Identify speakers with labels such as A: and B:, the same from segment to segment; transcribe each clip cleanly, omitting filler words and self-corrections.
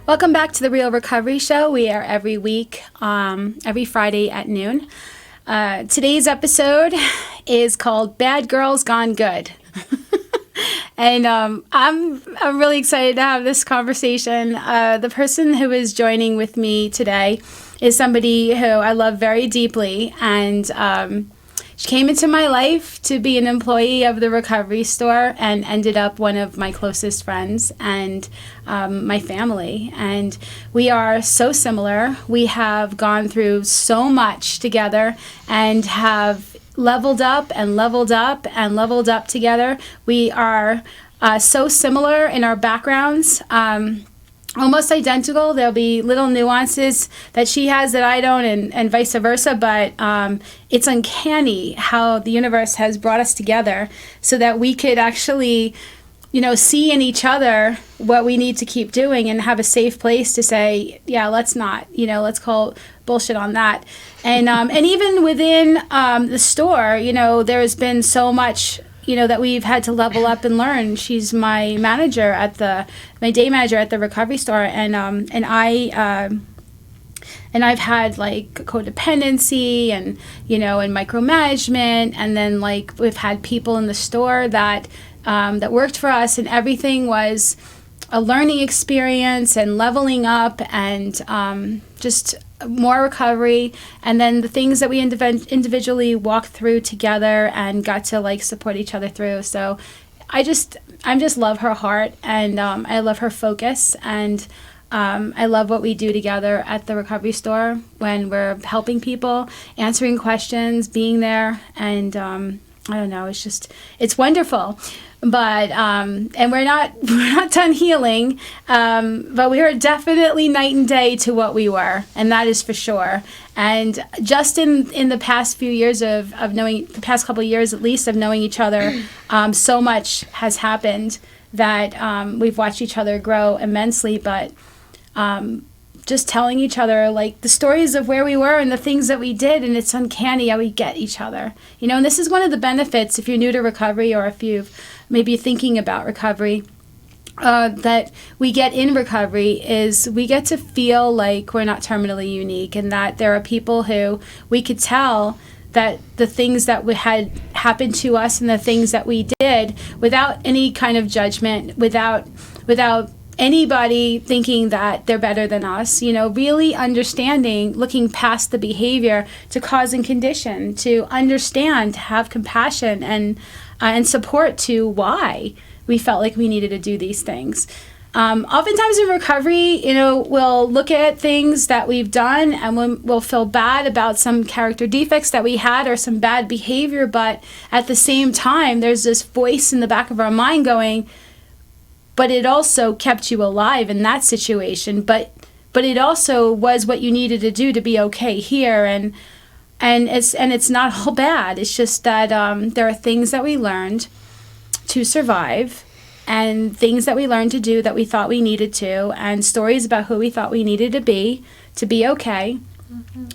A: Welcome back to the Real Recovery Show. We are every week, every Friday at noon. Today's episode is called Bad Girls Gone Good. And I'm really excited to have this conversation. The person who is joining with me today is somebody who I love very deeply, and she came into my life to be an employee of the Recovery Store and ended up one of my closest friends and my family. And we are so similar. We have gone through so much together and have leveled up and leveled up and leveled up together. We are so similar in our backgrounds. Almost identical. There'll be little nuances that she has that I don't, and vice versa, but it's uncanny how the universe has brought us together so that we could actually, see in each other what we need to keep doing and have a safe place to say, yeah, let's not, let's call bullshit on that. And even within the store, there has been so much that we've had to level up and learn. She's my manager my day manager at the Recovery Store, and I've had like codependency and and micromanagement, and then like we've had people in the store that worked for us, and everything was a learning experience and leveling up and just more recovery, and then the things that we individually walked through together and got to like support each other through. So I just love her heart, and I love her focus, and I love what we do together at the Recovery Store when we're helping people, answering questions, being there, and I don't know, it's wonderful. But and we're not done healing, but we are definitely night and day to what we were, and that is for sure. And just in the past few years of knowing, the past couple of years at least of knowing each other, so much has happened that we've watched each other grow immensely. But just telling each other like the stories of where we were and the things that we did, and it's uncanny how we get each other. And this is one of the benefits if you're new to recovery, or if you've maybe thinking about recovery, that we get in recovery, is we get to feel like we're not terminally unique, and that there are people who we could tell that the things that had happened to us and the things that we did without any kind of judgment, without anybody thinking that they're better than us, really understanding, looking past the behavior to cause and condition, to understand, to have compassion and support to why we felt like we needed to do these things. Oftentimes in recovery, we'll look at things that we've done and we'll feel bad about some character defects that we had or some bad behavior, but at the same time, there's this voice in the back of our mind going, but it also kept you alive in that situation. But it also was what you needed to do to be okay here, and it's not all bad. It's just that there are things that we learned to survive, and things that we learned to do that we thought we needed to, and stories about who we thought we needed to be okay,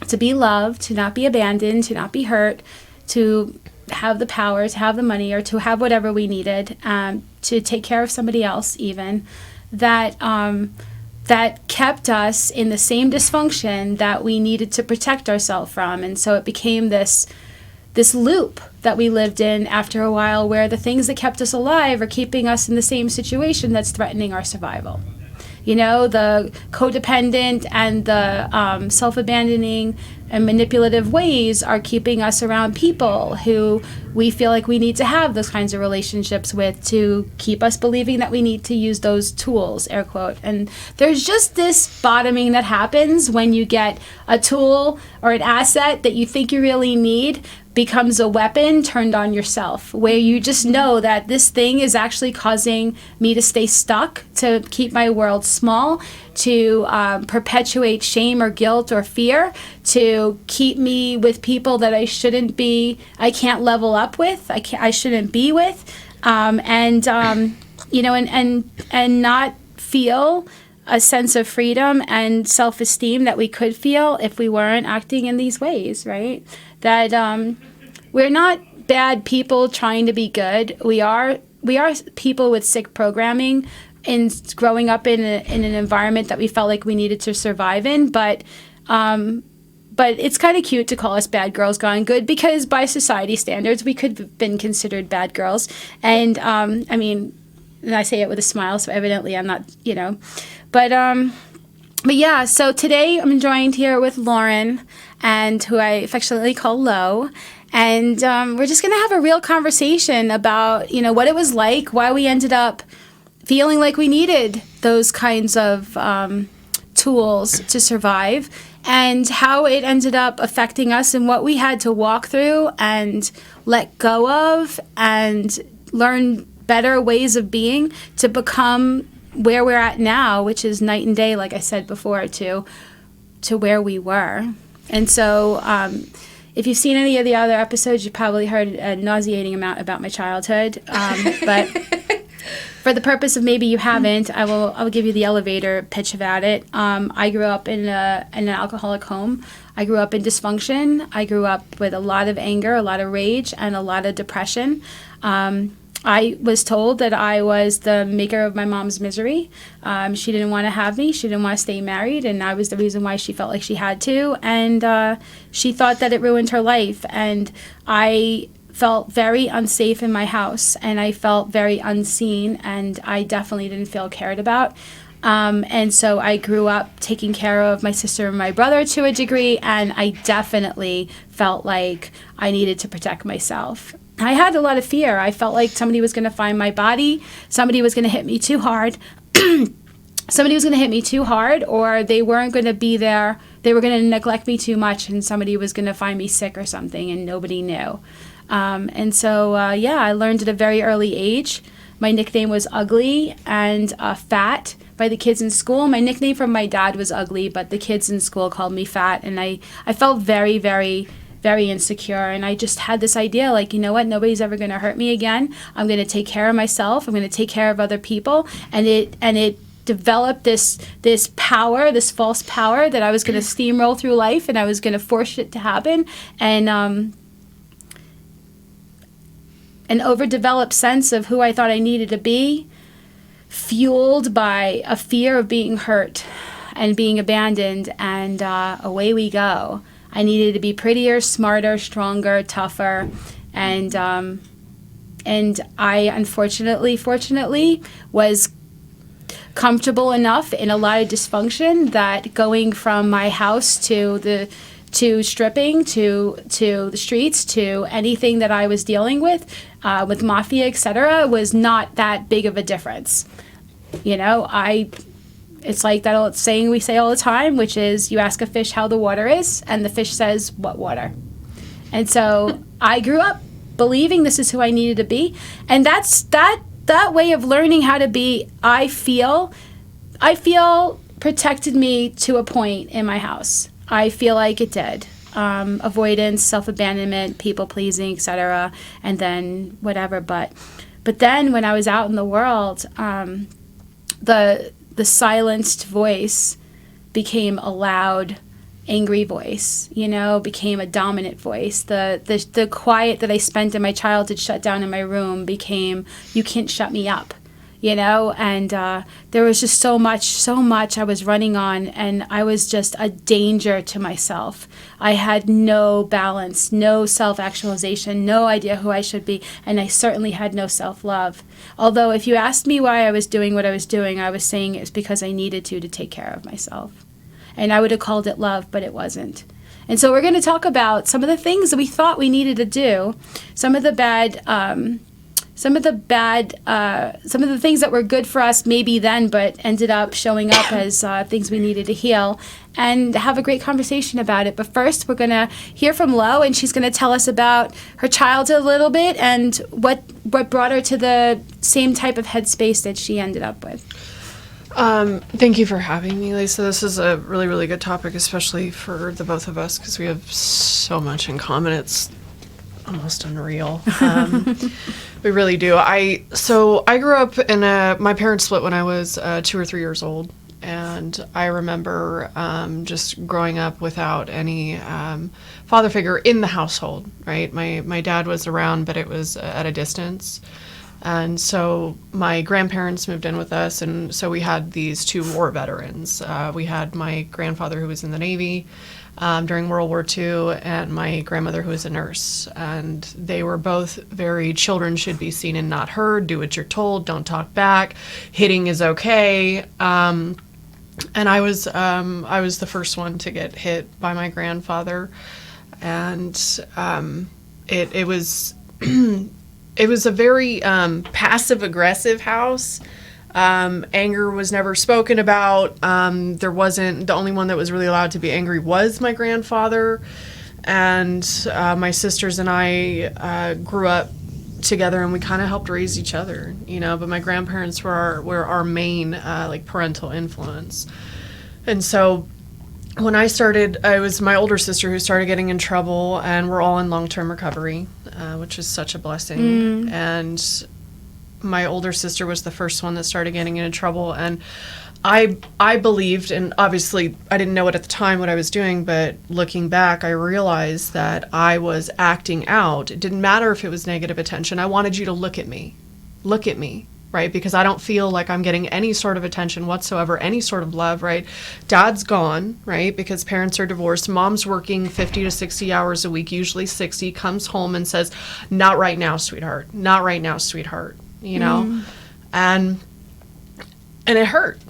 A: to be loved, to not be abandoned, to not be hurt, to have the power, to have the money, or to have whatever we needed, to take care of somebody else even, that kept us in the same dysfunction that we needed to protect ourselves from. And so it became this loop that we lived in after a while, where the things that kept us alive are keeping us in the same situation that's threatening our survival. The codependent and the self-abandoning and manipulative ways are keeping us around people who we feel like we need to have those kinds of relationships with to keep us believing that we need to use those tools, air quote. And there's just this bottoming that happens when you get a tool or an asset that you think you really need becomes a weapon turned on yourself, where you just know that this thing is actually causing me to stay stuck, to keep my world small, to perpetuate shame or guilt or fear, to keep me with people that I can't level up with, I shouldn't be with, and not feel a sense of freedom and self-esteem that we could feel if we weren't acting in these ways, right? That we're not bad people trying to be good. We are people with sick programming, in growing up in an environment that we felt like we needed to survive in. But it's kind of cute to call us bad girls gone good, because by society standards, we could have been considered bad girls. And I mean, and I say it with a smile, so evidently I'm not, But yeah, so today I'm joined here with Lauren, and who I affectionately call Lo. And we're just going to have a real conversation about, what it was like, why we ended up feeling like we needed those kinds of tools to survive, and how it ended up affecting us, and what we had to walk through and let go of and learn better ways of being to become where we're at now, which is night and day, like I said before, to where we were. And so if you've seen any of the other episodes, you probably heard a nauseating amount about my childhood. But for the purpose of maybe you haven't, I'll give you the elevator pitch about it. I grew up in an alcoholic home. I grew up in dysfunction. I grew up with a lot of anger, a lot of rage, and a lot of depression. I was told that I was the maker of my mom's misery. She didn't want to have me. She didn't want to stay married, and I was the reason why she felt like she had to. And she thought that it ruined her life. And I felt very unsafe in my house, and I felt very unseen, and I definitely didn't feel cared about. And so I grew up taking care of my sister and my brother to a degree, and I definitely felt like I needed to protect myself. I had a lot of fear. I felt like somebody was going to find my body, somebody was going to hit me too hard, or they weren't going to be there. They were going to neglect me too much, and somebody was going to find me sick or something, and nobody knew. And so I learned at a very early age. My nickname was Ugly and Fat by the kids in school. My nickname from my dad was Ugly, but the kids in school called me Fat, and I felt very, very, very insecure. And I just had this idea, like, you know what, nobody's ever going to hurt me again. I'm going to take care of myself. I'm going to take care of other people. And it developed this power, this false power, that I was going to steamroll through life, and I was going to force it to happen. And an overdeveloped sense of who I thought I needed to be, fueled by a fear of being hurt and being abandoned, and away we go. I needed to be prettier, smarter, stronger, tougher, and I fortunately was comfortable enough in a lot of dysfunction that going from my house to stripping, to the streets, to anything that I was dealing with mafia, etc., was not that big of a difference. It's like that old saying we say all the time, which is, you ask a fish how the water is, and the fish says, what water? And so I grew up believing this is who I needed to be. And that way of learning how to be, I feel protected me to a point in my house. I feel like it did. Avoidance, self-abandonment, people-pleasing, etc., and then whatever. But then when I was out in the world, the silenced voice became a loud, angry voice, became a dominant voice. The quiet that I spent in my childhood shut down in my room became, you can't shut me up, and there was just so much I was running on, and I was just a danger to myself. I had no balance, no self-actualization, no idea who I should be, and I certainly had no self-love. Although if you asked me why I was doing what I was doing, I was saying it's because I needed to take care of myself. And I would have called it love, but it wasn't. And so we're going to talk about some of the things that we thought we needed to do, some of the things that were good for us maybe then, but ended up showing up as things we needed to heal, and have a great conversation about it. But first, we're going to hear from Lo, and she's going to tell us about her childhood a little bit and what brought her to the same type of headspace that she ended up with.
B: Thank you for having me, Lisa. This is a really, really good topic, especially for the both of us, because we have so much in common. It's almost unreal. We really do. I grew up my parents split when I was 2 or 3 years old, and I remember just growing up without any father figure in the household, right? My dad was around, but it was at a distance. And so my grandparents moved in with us, and so we had these 2 war veterans. We had my grandfather who was in the Navy during World War II, and my grandmother who was a nurse. And they were both very children should be seen and not heard, do what you're told, don't talk back, hitting is okay. And I was the first one to get hit by my grandfather, and it was it was a very passive aggressive house. Anger was never spoken about. There wasn't, the only one that was really allowed to be angry was my grandfather, and my sisters and I grew up together, and we kind of helped raise each other, you know. But my grandparents were our main like parental influence. And so when I started, it was my older sister who started getting in trouble, and we're all in long-term recovery, which is such a blessing. And my older sister was the first one that started getting into trouble, and I believed, and obviously I didn't know it at the time what I was doing, but looking back, I realized that I was acting out. It didn't matter if it was negative attention. I wanted you to look at me, right? Because I don't feel like I'm getting any sort of attention whatsoever, any sort of love, right? Dad's gone, right? Because parents are divorced. Mom's working 50 to 60 hours a week, usually 60, comes home and says, not right now, sweetheart. Not right now, sweetheart. You know? And it hurt.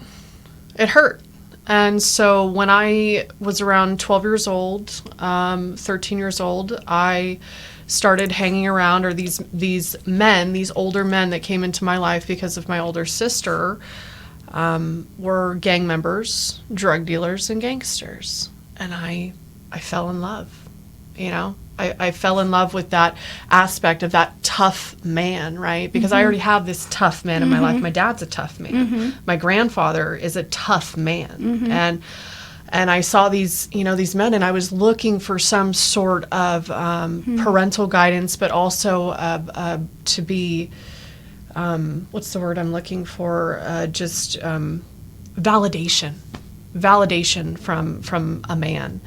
B: It hurt. And so when I was around 12 years old, 13 years old, I started hanging around, or these older men that came into my life because of my older sister, were gang members, drug dealers, and gangsters. And I fell in love, you know? I fell in love with that aspect of that tough man, right? Because I already have this tough man in my life. My dad's a tough man. My grandfather is a tough man. And I saw these, you know, these men, and I was looking for some sort of parental guidance, but also to be, what's the word I'm looking for? Just validation from a man.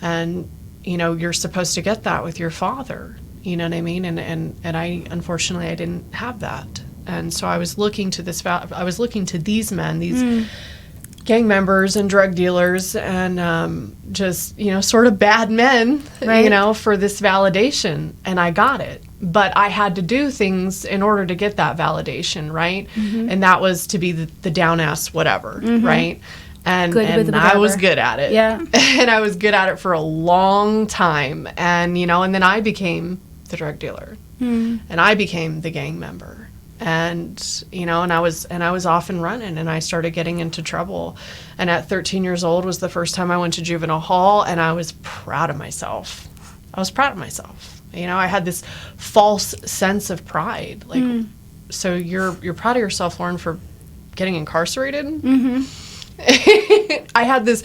B: And you know, you're supposed to get that with your father, you know what I mean? And I, unfortunately, I didn't have that. And so I was looking to these men, these gang members and drug dealers, and just, you know, sort of bad men, right, you know, for this validation. And I got it. But I had to do things in order to get that validation, right? And that was to be the down-ass whatever, right? And I was good at it. Yeah. And I was good at it for a long time. And, you know, and then I became the drug dealer. And I became the gang member. And, you know, and I was off and running, and I started getting into trouble. And at 13 years old was the first time I went to juvenile hall, and I was proud of myself. You know, I had this false sense of pride. Like, so you're proud of yourself, Lauren, for getting incarcerated? I had this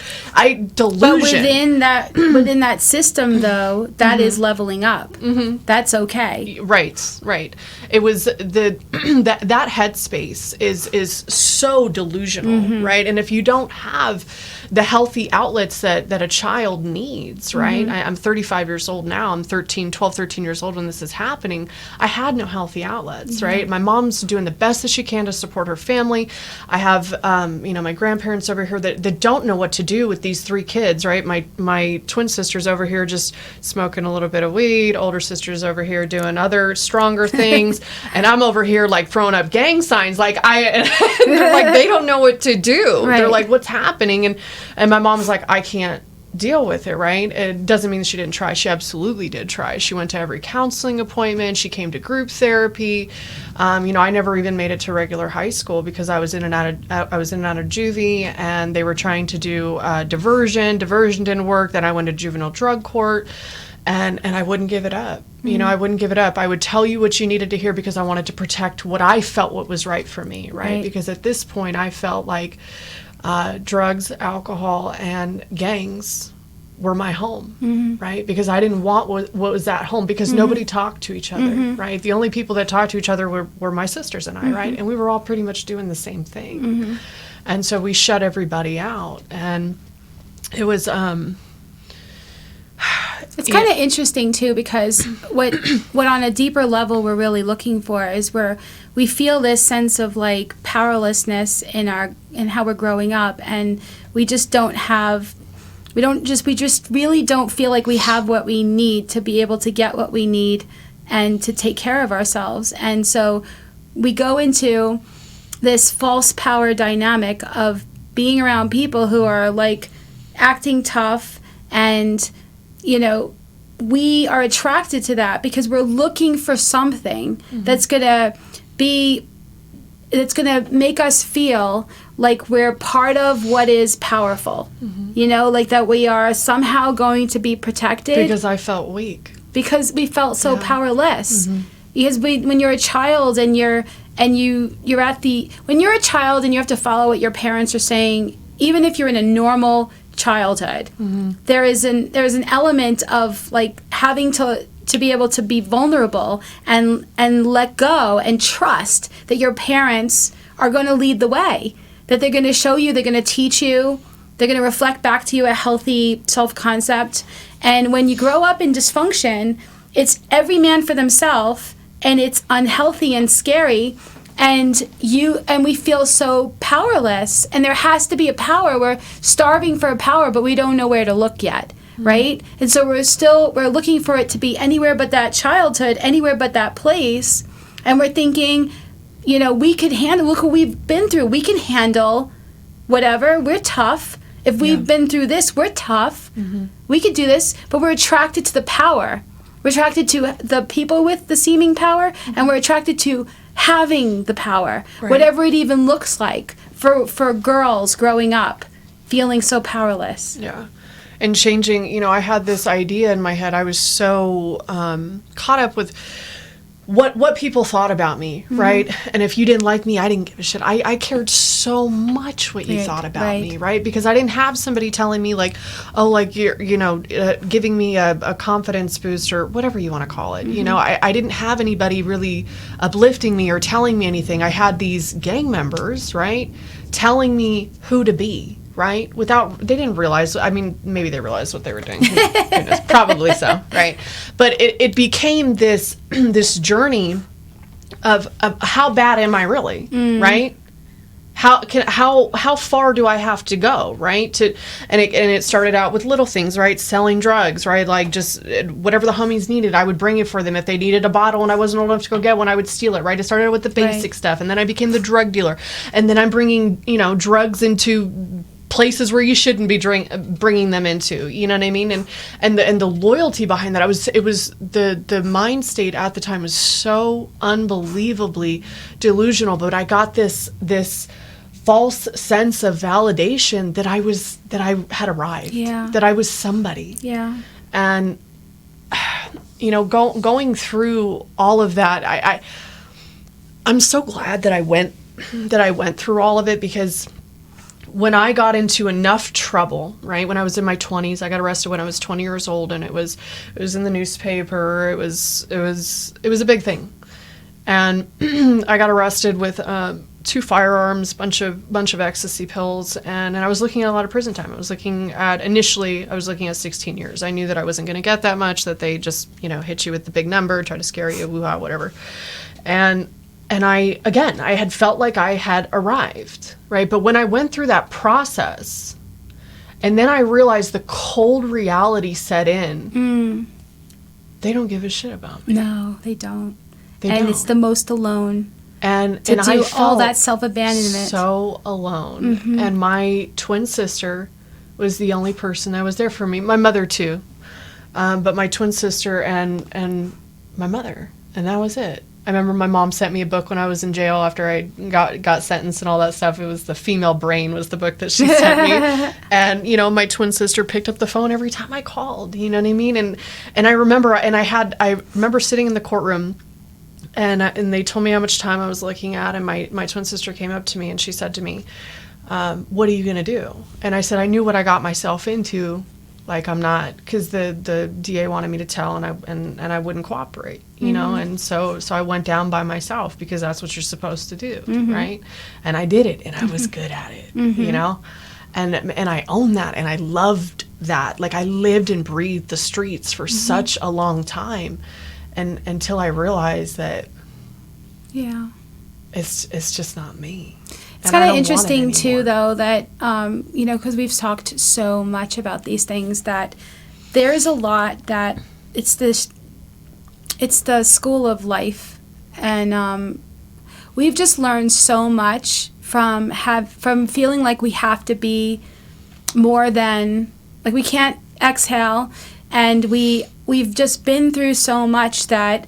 B: delusion.
A: But within that system, though, that is leveling up. That's okay.
B: Right. It was that headspace is so delusional, right? And if you don't have the healthy outlets that a child needs, right? I'm 35 years old now. I'm 12, 13 years old when this is happening. I had no healthy outlets, right? My mom's doing the best that she can to support her family. I have, you know, my grandparents over here that don't know what to do with these 3 kids, right? My twin sister's over here just smoking a little bit of weed. Older sister's over here doing other stronger things. And I'm over here like throwing up gang signs. Like they're like, they don't know what to do. Right. They're like, what's happening? And my mom's like, I can't deal with it, right? It doesn't mean she didn't try. She absolutely did try. She went to every counseling appointment. She came to group therapy. You know, I never even made it to regular high school because I was in and out of juvie, and they were trying to do diversion. Diversion didn't work. Then I went to juvenile drug court, and I wouldn't give it up. You know, I wouldn't give it up. I would tell you what you needed to hear because I wanted to protect what I felt what was right for me, right? Because at this point, I felt like drugs, alcohol, and gangs were my home, right? Because I didn't want what was at home, because nobody talked to each other, right? The only people that talked to each other were my sisters and I, right? And we were all pretty much doing the same thing. And so we shut everybody out. And it was...
A: It's kind of interesting too, because what on a deeper level we're really looking for is we're we feel this sense of like powerlessness in how we're growing up, and we just really don't feel like we have what we need to be able to get what we need and to take care of ourselves. And so we go into this false power dynamic of being around people who are like acting tough, and we are attracted to that because we're looking for something that's gonna make us feel like we're part of what is powerful. Like that we are somehow going to be protected.
B: Because I felt weak.
A: Because we felt so powerless. Because when you're a child and you're when you're a child and you have to follow what your parents are saying, even if you're in a normal childhood, there is an element of like having to be able to be vulnerable and let go and trust that your parents are going to lead the way, that they're going to show you, they're going to teach you, they're going to reflect back to you a healthy self-concept. And when you grow up in dysfunction, it's every man for themselves, and it's unhealthy and scary, and we feel so powerless, and there has to be a power. We're starving for a power, but we don't know where to look yet, right? And so we're looking for it to be anywhere but that childhood, anywhere but that place, and we're thinking, we could handle, look what we've been through, we can handle whatever, we're tough. If we've been through this, we're tough. We could do this, but we're attracted to the power. We're attracted to the people with the seeming power, and we're attracted to having the power, whatever it even looks like for girls growing up, feeling so powerless.
B: Yeah. And changing, I had this idea in my head. I was so caught up with what people thought about me, right? And if you didn't like me, I didn't give a shit. I cared so much what you thought about me, right? Because I didn't have somebody telling me like, oh, like you're, giving me a confidence boost or whatever you want to call it. I didn't have anybody really uplifting me or telling me anything. I had these gang members, right, telling me who to be. Right? They didn't realize, maybe they realized what they were doing. Goodness, probably so, right? But it became this journey of how bad am I really, right? How far do I have to go, right? And it started out with little things, right? Selling drugs, right? Like just whatever the homies needed, I would bring it for them. If they needed a bottle and I wasn't old enough to go get one, I would steal it, right? It started with the basic stuff, and then I became the drug dealer, and then I'm bringing drugs into places where you shouldn't be bringing them into, you know what I mean? And the loyalty behind that, it was the mind state at the time was so unbelievably delusional, but I got this false sense of validation that I had arrived, that I was somebody. Yeah. And going through all of that, I'm so glad that I went through all of it, because when I got into enough trouble, right, when I was in my 20s, I got arrested when I was 20 years old, and it was in the newspaper. It was a big thing, and I got arrested with 2 firearms, bunch of ecstasy pills, and I was looking at a lot of prison time. Initially I was looking at 16 years. I knew that I wasn't going to get that much, that they just hit you with the big number, try to scare you, woo-ha, whatever, And I had felt like I had arrived, right? But when I went through that process, and then I realized the cold reality set in, they don't give a shit about me.
A: No, they don't. It's the most alone.
B: And
A: do
B: I felt
A: all that self-abandonment.
B: So alone. And my twin sister was the only person that was there for me. My mother too, but my twin sister and my mother, and that was it. I remember my mom sent me a book when I was in jail after I got sentenced and all that stuff. It was The Female Brain was the book that she sent me. And, my twin sister picked up the phone every time I called, you know what I mean? And I remember, I remember sitting in the courtroom, and they told me how much time I was looking at, and my twin sister came up to me and she said to me, what are you going to do? And I said, I knew what I got myself into. Like, I'm not, because the DA wanted me to tell, and I wouldn't cooperate, you know, and so I went down by myself, because that's what you're supposed to do, right? And I did it, and I was good at it, you know, and I owned that, and I loved that. Like, I lived and breathed the streets for such a long time, and until I realized that, it's just not me.
A: It's kind of interesting too, though, that you know, because we've talked so much about these things, that there's a lot that it's the school of life, and we've just learned so much from feeling like we have to be more than, like, we can't exhale, and we've just been through so much that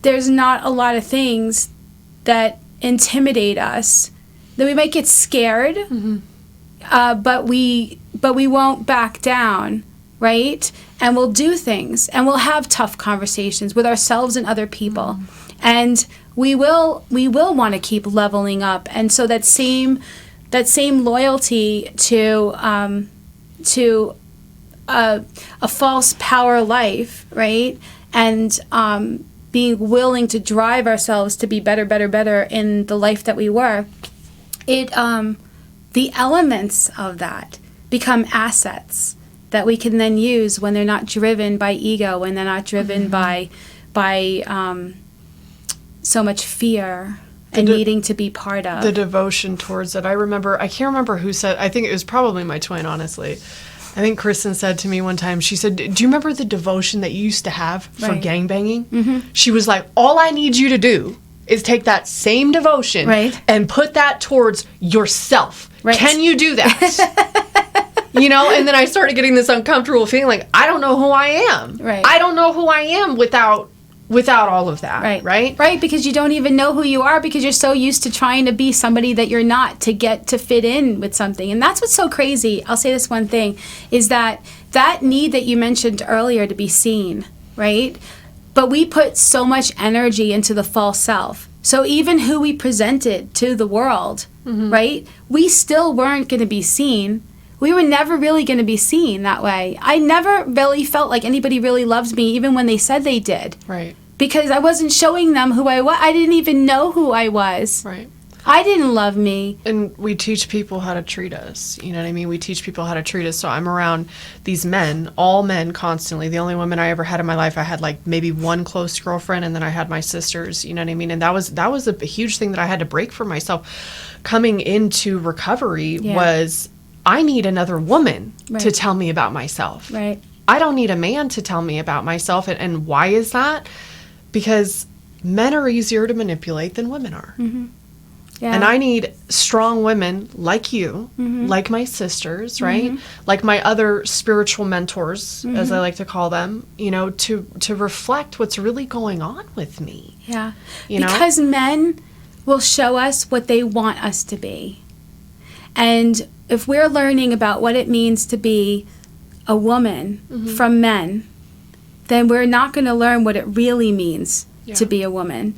A: there's not a lot of things that intimidate us. That we might get scared, but we won't back down, right? And we'll do things, and we'll have tough conversations with ourselves and other people, and we will want to keep leveling up. And so that same loyalty to a false power life, right? And being willing to drive ourselves to be better in the life that we were. The elements of that become assets that we can then use when they're not driven by ego, when they're not driven by so much fear and needing to be part of.
B: The devotion towards it. I can't remember who said, I think it was probably my twin, honestly. I think Kristen said to me one time, she said, do you remember the devotion that you used to have for gangbanging? She was like, all I need you to do is take that same devotion and put that towards yourself. Can you do that? You know, and then I started getting this uncomfortable feeling like, I don't know who I am. I don't know who I am without all of that. Right, because you don't even know who you are, because you're so used to trying to be somebody that you're not, to get to fit in with something. And that's what's so crazy. I'll say this one thing, is that need that you mentioned earlier to be seen, right? But we put so much energy into the false self. So even who we presented to the world, right? We still weren't going to be seen. We were never really going to be seen that way. I never really felt like anybody really loved me, even when they said they did. Right.
A: Because I wasn't showing them who I was. I didn't even know who I was.
B: Right.
A: I didn't love me.
B: And we teach people how to treat us. You know what I mean? We teach people how to treat us. So I'm around these men, all men constantly. The only women I ever had in my life, I had like maybe one close girlfriend, and then I had my sisters. You know what I mean? And that was a huge thing that I had to break for myself. Coming into recovery was, I need another woman to tell me about myself.
A: Right.
B: I don't need a man to tell me about myself. And why is that? Because men are easier to manipulate than women are. Yeah. And I need strong women like you, like my sisters, right? Like my other spiritual mentors, as I like to call them, you know, to reflect what's really going on with me.
A: Yeah.
B: You know?
A: Because men will show us what they want us to be. And if we're learning about what it means to be a woman from men, then we're not going to learn what it really means to be a woman.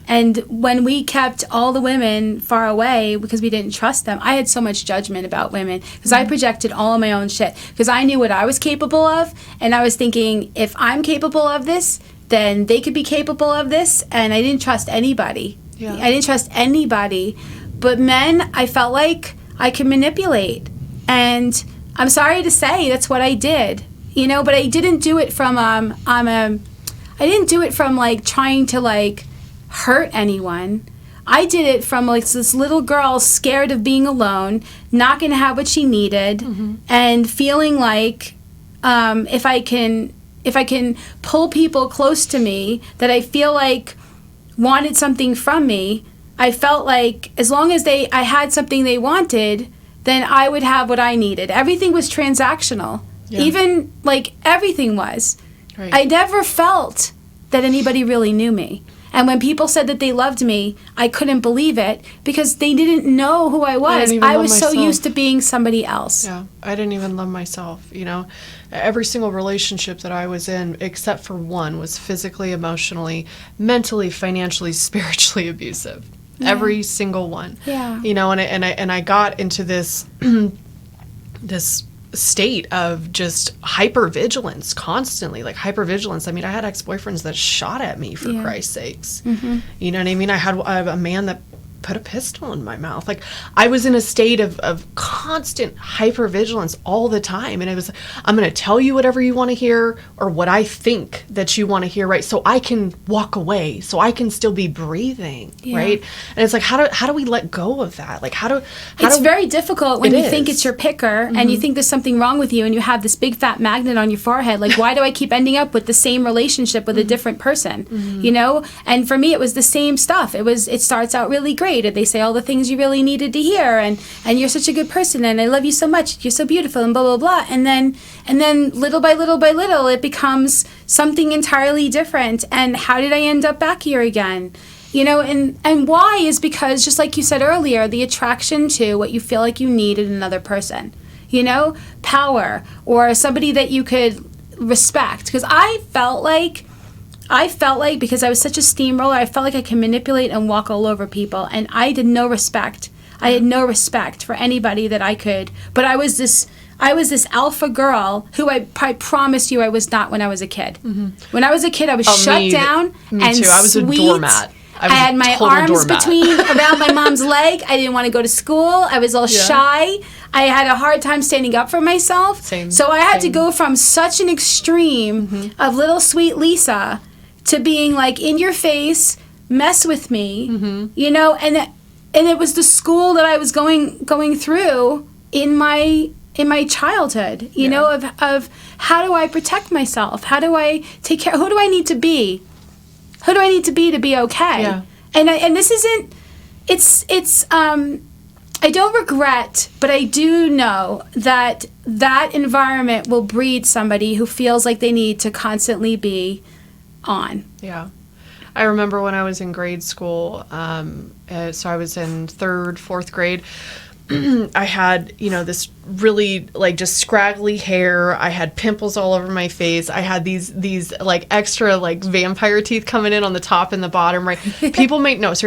A: And when we kept all the women far away because we didn't trust them, I had so much judgment about women because I projected all of my own shit because I knew what I was capable of. And I was thinking, if I'm capable of this, then they could be capable of this. And I didn't trust anybody. Yeah. I didn't trust anybody. But men, I felt like I could manipulate. And I'm sorry to say that's what I did. You know, but I didn't do it from I didn't do it from like trying to like hurt anyone. I did it from like this little girl scared of being alone, not going to have what she needed, and feeling like if I can pull people close to me that I feel like wanted something from me, I felt like as long as I had something they wanted, then I would have what I needed. Everything was transactional. Yeah. Even like everything was. Right. I never felt that anybody really knew me. And when people said that they loved me, I couldn't believe it because they didn't know who I was. I was so used to being somebody else.
B: Yeah, I didn't even love myself, you know. Every single relationship that I was in, except for one, was physically, emotionally, mentally, financially, spiritually abusive. Yeah. Every single one. Yeah. You know, and I got into this this state of just hypervigilance constantly, like hypervigilance. I mean, I had ex-boyfriends that shot at me for Christ's sakes. You know what I mean? I had a man that put a pistol in my mouth. Like, I was in a state of constant hypervigilance all the time. And it was, I'm going to tell you whatever you want to hear or what I think that you want to hear, right? So I can walk away, so I can still be breathing, right? And it's like, how do we let go of that? Like,
A: it's very difficult when you think
B: is.
A: it's your picker and you think there's something wrong with you and you have this big fat magnet on your forehead. Like, why do I keep ending up with the same relationship with a different person? You know? And for me, it was the same stuff. It starts out really great. And they say all the things you really needed to hear, and you're such a good person, and I love you so much, you're so beautiful, and blah blah blah. And then little by little, it becomes something entirely different. And how did I end up back here again? You know, and why is because, just like you said earlier, the attraction to what you feel like you need in another person. You know, power, or somebody that you could respect. Because I felt like because I was such a steamroller, I felt like I could manipulate and walk all over people, and I did no respect. I had no respect for anybody that I could. But I was this alpha girl who I promise you I was not when I was a kid. When I was a kid, I was shut down and
B: too. I was
A: sweet.
B: A doormat.
A: I had my arms around my mom's leg. I didn't want to go to school. I was all shy. I had a hard time standing up for myself. So I had to go from such an extreme of little sweet Lisa to being like in your face, mess with me, you know, and it was the school that I was going through in my childhood, you know, of how do I protect myself? How do I take care? Who do I need to be? Who do I need to be okay? Yeah. And this isn't. It's. I don't regret, but I do know that environment will breed somebody who feels like they need to constantly be on.
B: Yeah. I remember when I was in grade school, so I was in 3rd, 4th grade, I had, you know, this really, like, just scraggly hair. I had pimples all over my face. I had these like, extra, like, vampire teeth coming in on the top and the bottom, right? People made made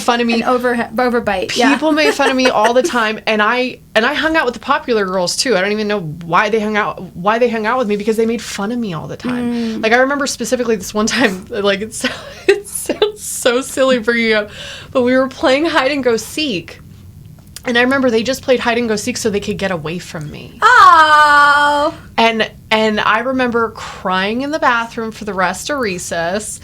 B: fun of me.
A: Overbite.
B: People made fun of me all the time, and I hung out with the popular girls, too. I don't even know why they hung out with me, because they made fun of me all the time. Like, I remember specifically this one time, like, it sounds so silly bringing up, but we were playing hide and go seek. And I remember they just played hide and go seek so they could get away from me.
A: Oh.
B: And I remember crying in the bathroom for the rest of recess,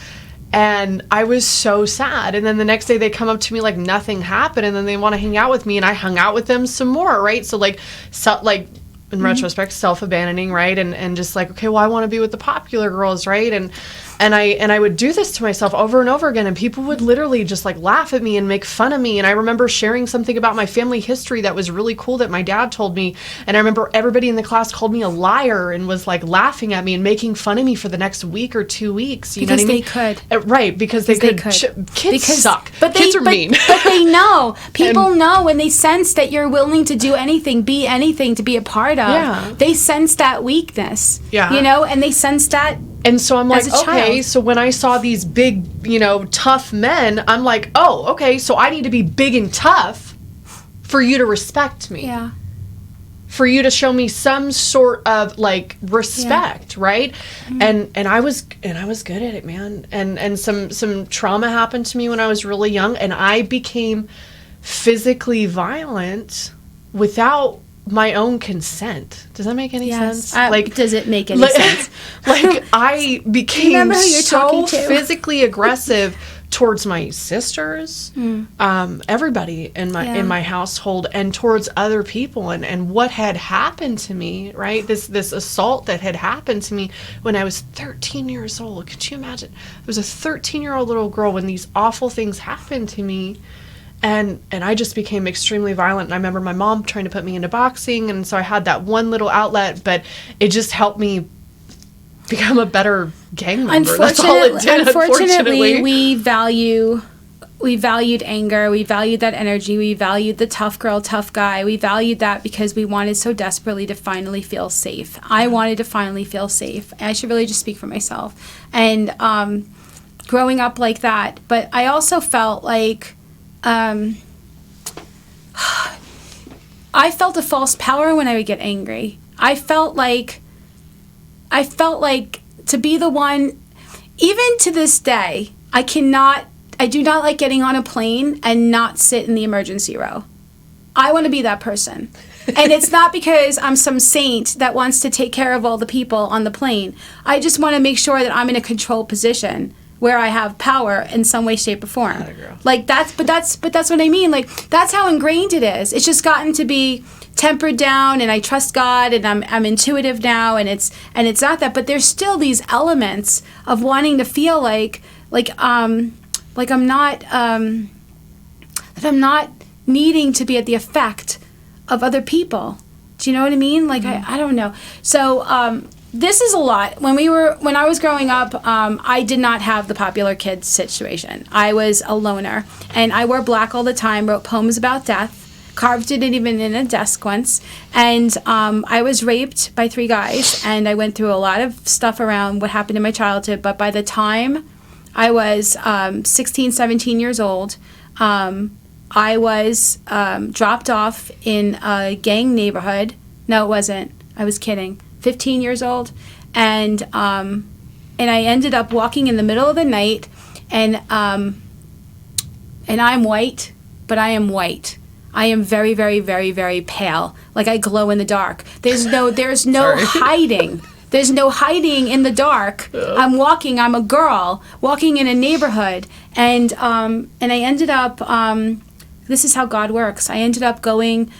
B: and I was so sad. And then the next day they come up to me like nothing happened, and then they want to hang out with me, and I hung out with them some more, right? So in retrospect, self-abandoning, right? And just like, okay, well, I want to be with the popular girls, right? And I would do this to myself over and over again, and people would literally just like laugh at me and make fun of me. And I remember sharing something about my family history that was really cool that my dad told me, and I remember everybody in the class called me a liar and was like laughing at me and making fun of me for the next week or 2 weeks. You know what I mean?
A: Because they could.
B: Right, because they could. Kids suck. Kids are mean.
A: But they know. People know when they sense that you're willing to do anything, be anything to be a part of.
B: Yeah.
A: They sense that weakness.
B: Yeah.
A: You know, and they sense that.
B: And so I'm like, okay,
A: child.
B: So when I saw these big, you know, tough men, I'm like, oh, okay, so I need to be big and tough for you to respect me.
A: Yeah.
B: For you to show me some sort of like respect, right? Mm-hmm. And I was good at it, man. And some trauma happened to me when I was really young, and I became physically violent without my own consent. Does that make any sense?
A: Does it make any sense?
B: Like, I became so physically aggressive towards my sisters, everybody in my household, and towards other people, and what had happened to me, right? This assault that had happened to me when I was 13 years old. Could you imagine? I was a 13-year-old little girl when these awful things happened to me. And I just became extremely violent. And I remember my mom trying to put me into boxing. And so I had that one little outlet, but it just helped me become a better gang member. That's all it did, unfortunately.
A: We valued anger. We valued that energy. We valued the tough girl, tough guy. We valued that because we wanted so desperately to finally feel safe. I wanted to finally feel safe. And I should really just speak for myself. And growing up like that. But I also felt like... I felt a false power when I would get angry. I felt like to be the one, even to this day, I I do not like getting on a plane and not sit in the emergency row. I want to be that person. And it's not because I'm some saint that wants to take care of all the people on the plane. I just want to make sure that I'm in a control position where I have power in some way, shape, or form. Like that's what I mean. Like that's how ingrained it is. It's just gotten to be tempered down, and I trust God, and I'm intuitive now, and it's not that. But there's still these elements of wanting to feel like I'm not that I'm not needing to be at the effect of other people. Do you know what I mean? Like, I don't know. So this is a lot. When I was growing up, I did not have the popular kid situation. I was a loner, and I wore black all the time, wrote poems about death, carved it even in a desk once, and I was raped by 3 guys, and I went through a lot of stuff around what happened in my childhood. But by the time I was 16, 17 years old, I was dropped off in a gang neighborhood. No, it wasn't. I was kidding. 15 years old, and I ended up walking in the middle of the night, and I'm white, but I am white. I am very, very, very, very pale. Like I glow in the dark. There's no hiding. There's no hiding in the dark. I'm a girl walking in a neighborhood, and I ended up. This is how God works. I ended up going.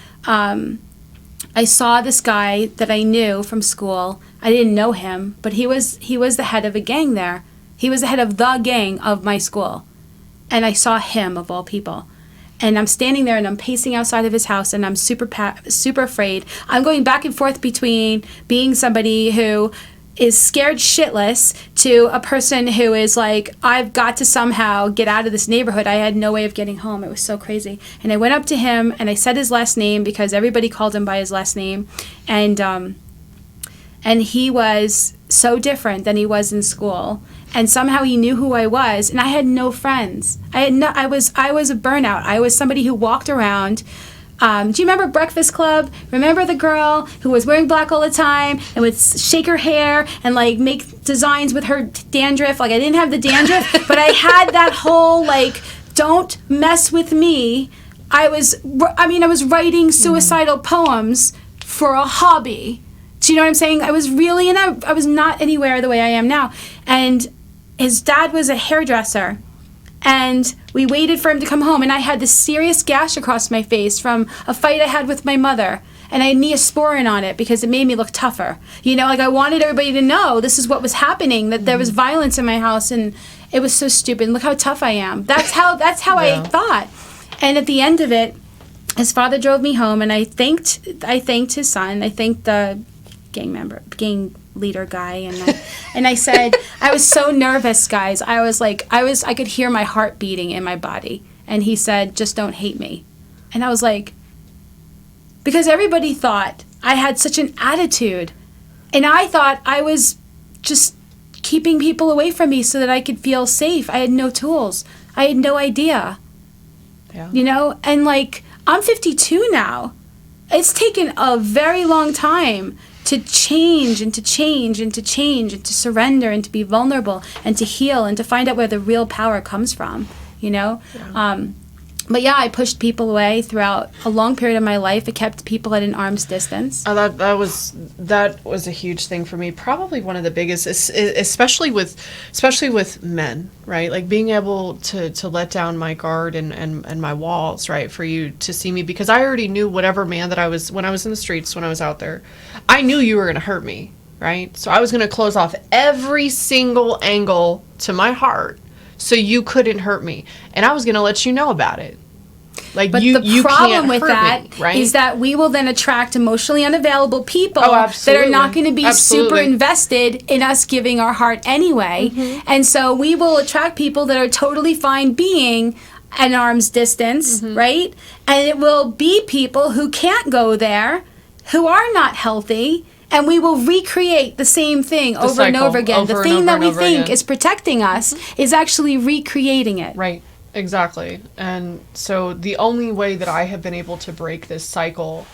A: I saw this guy that I knew from school. I didn't know him, but he was the head of a gang there. He was the head of the gang of my school, and I saw him of all people. And I'm standing there, and I'm pacing outside of his house, and I'm super afraid. I'm going back and forth between being somebody who is scared shitless to a person who is like, I've got to somehow get out of this neighborhood. I had no way of getting home. It was so crazy. And I went up to him, and I said his last name because everybody called him by his last name. And he was so different than he was in school. And somehow he knew who I was, and I had no friends. I was a burnout. I was somebody who walked around. Do you remember Breakfast Club? Remember the girl who was wearing black all the time and would shake her hair and like make designs with her dandruff? Like I didn't have the dandruff, but I had that whole like, don't mess with me. I was writing suicidal poems for a hobby. Do you know what I'm saying? I was really, and I was not anywhere the way I am now. And his dad was a hairdresser. And we waited for him to come home, and I had this serious gash across my face from a fight I had with my mother. And I had Neosporin on it because it made me look tougher. You know, like I wanted everybody to know this is what was happening, that there was violence in my house, and it was so stupid. Look how tough I am. That's how yeah. I thought. And at the end of it, his father drove me home, and I thanked his son. I thanked the gang leader guy, and I said, I was so nervous, guys. I could hear my heart beating in my body. And he said, just don't hate me. And I was like, because everybody thought I had such an attitude, and I thought I was just keeping people away from me so that I could feel safe. I had no tools. I had no idea. Yeah. You know, and like I'm 52 now. It's taken a very long time to change and to change and to change and to surrender and to be vulnerable and to heal and to find out where the real power comes from, you know? Yeah. But yeah, I pushed people away throughout a long period of my life. It kept people at an arm's distance.
B: Oh, that was a huge thing for me. Probably one of the biggest, especially with men, right? Like being able to let down my guard and my walls, right? For you to see me, because I already knew whatever man that I was when I was in the streets, when I was out there, I knew you were going to hurt me, right? So I was going to close off every single angle to my heart so you couldn't hurt me, and I was going to let you know about it. Like, but the problem with that me, right?
A: is that we will then attract emotionally unavailable people that are not going to be super invested in us giving our heart anyway. Mm-hmm. And so we will attract people that are totally fine being at an arm's distance, mm-hmm. right? And it will be people who can't go there, who are not healthy, and we will recreate the same thing over and over again. The thing that we think is protecting us mm-hmm. is actually recreating it.
B: Right. Exactly. And so the only way that I have been able to break this cycle,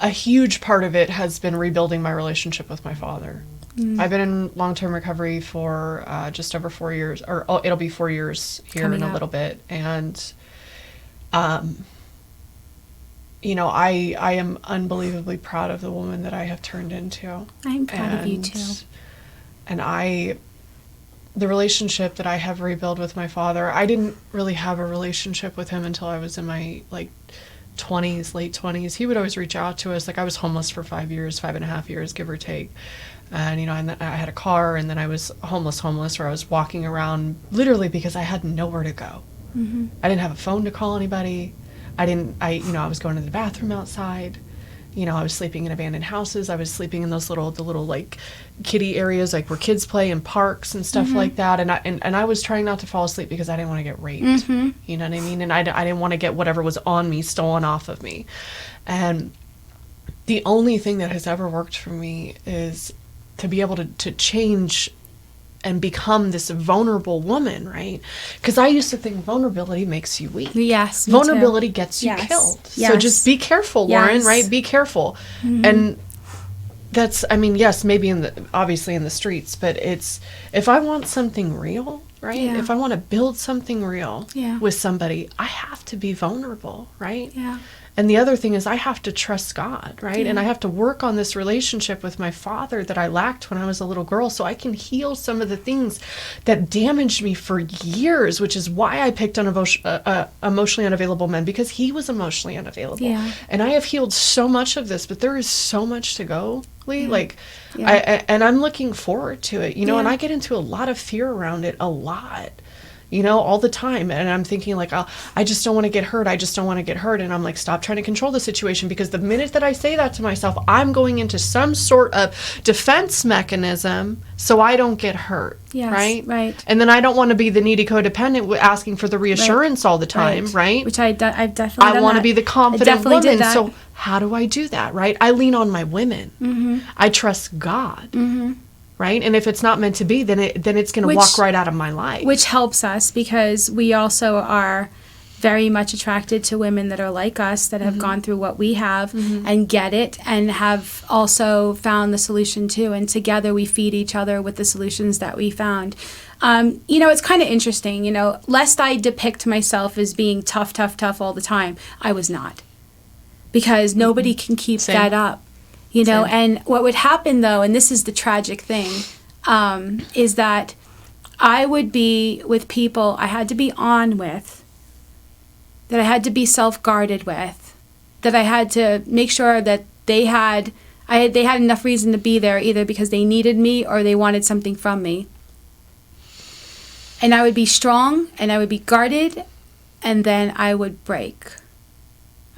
B: a huge part of it has been rebuilding my relationship with my father. I've been in long-term recovery for just over 4 years, or it'll be 4 years here
A: Coming
B: in a
A: up.
B: little bit. And, you know, I am unbelievably proud of the woman that I have turned into.
A: I'm proud of you too.
B: And the relationship that I have rebuilt with my father, I didn't really have a relationship with him until I was in my like 20s, late 20s. He would always reach out to us. Like I was homeless for 5 years, 5.5 years, give or take. And, you know, and I had a car, and then I was homeless, where I was walking around literally because I had nowhere to go. I didn't have a phone to call anybody. I was going to the bathroom outside. You know, I was sleeping in abandoned houses. I was sleeping in the little like kiddie areas, like where kids play in parks and stuff like that. And I was trying not to fall asleep because I didn't want to get raped. You know what I mean? And I didn't want to get whatever was on me stolen off of me. And the only thing that has ever worked for me is to be able to change and become this vulnerable woman, right? Because I used to think vulnerability makes you weak.
A: Yes, me
B: vulnerability
A: too.
B: gets you
A: Yes.
B: killed.
A: Yes.
B: So just be careful, Lauren,
A: Yes.
B: right? Be careful. And that's, I mean, yes, maybe obviously in the streets, but it's, if I want something real, right?
A: Yeah.
B: If I want to build something real
A: Yeah.
B: with somebody, I have to be vulnerable, right?
A: Yeah.
B: And the other thing is I have to trust God, right?
A: Yeah.
B: And I have to work on this relationship with my father that I lacked when I was a little girl so I can heal some of the things that damaged me for years, which is why I picked on emotionally unavailable men, because he was emotionally unavailable.
A: Yeah.
B: And I have healed so much of this, but there is so much to go, Lee.
A: Yeah.
B: Like,
A: Yeah.
B: and I'm looking forward to it, you know, and
A: Yeah.
B: I get into a lot of fear around it, a lot. You know, all the time. And I'm thinking like, I just don't want to get hurt. I just don't want to get hurt. And I'm like, stop trying to control the situation, because the minute that I say that to myself, I'm going into some sort of defense mechanism so I don't get hurt.
A: Yes,
B: right?
A: right.
B: And then I don't want to be the needy codependent asking for the reassurance all the time, right?
A: Which I've definitely
B: I
A: done
B: want to
A: that.
B: be the
A: I
B: confident
A: definitely did
B: woman.
A: that.
B: So how do I do that, right? I lean on my women. I trust God. Right? And if it's not meant to be, then it's going to walk right out of my life.
A: Which helps us, because we also are very much attracted to women that are like us, that have gone through what we have and get it, and have also found the solution too. And together we feed each other with the solutions that we found. You know, it's kind of interesting, you know, lest I depict myself as being tough all the time, I was not. Because nobody can keep
B: Same.
A: that up. You know,
B: Same.
A: and what would happen though, and this is the tragic thing, is that I would be with people I had to be on with, that I had to be self-guarded with, that I had to make sure that they had enough reason to be there, either because they needed me or they wanted something from me. And I would be strong and I would be guarded, and then I would break.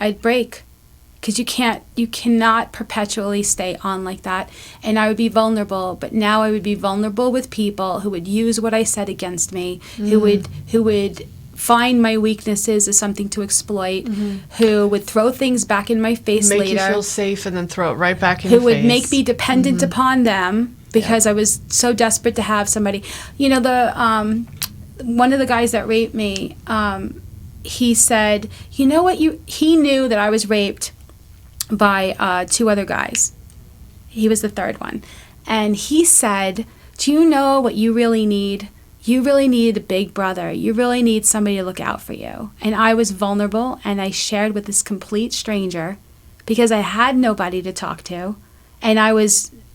A: I'd break. Because you cannot perpetually stay on like that. And I would be vulnerable, but now I would be vulnerable with people who would use what I said against me, who would find my weaknesses as something to exploit, who would throw things back in my face
B: Make
A: later,
B: you feel safe and then throw it right back in
A: who
B: your
A: would
B: face.
A: make me dependent upon them because I was so desperate to have somebody. You know, the one of the guys that raped me, he said, you know what, he knew that I was raped by 2 other guys. He was the 3rd one. And he said, do you know what you really need? You really need a big brother. You really need somebody to look out for you. And I was vulnerable, and I shared with this complete stranger because I had nobody to talk to. And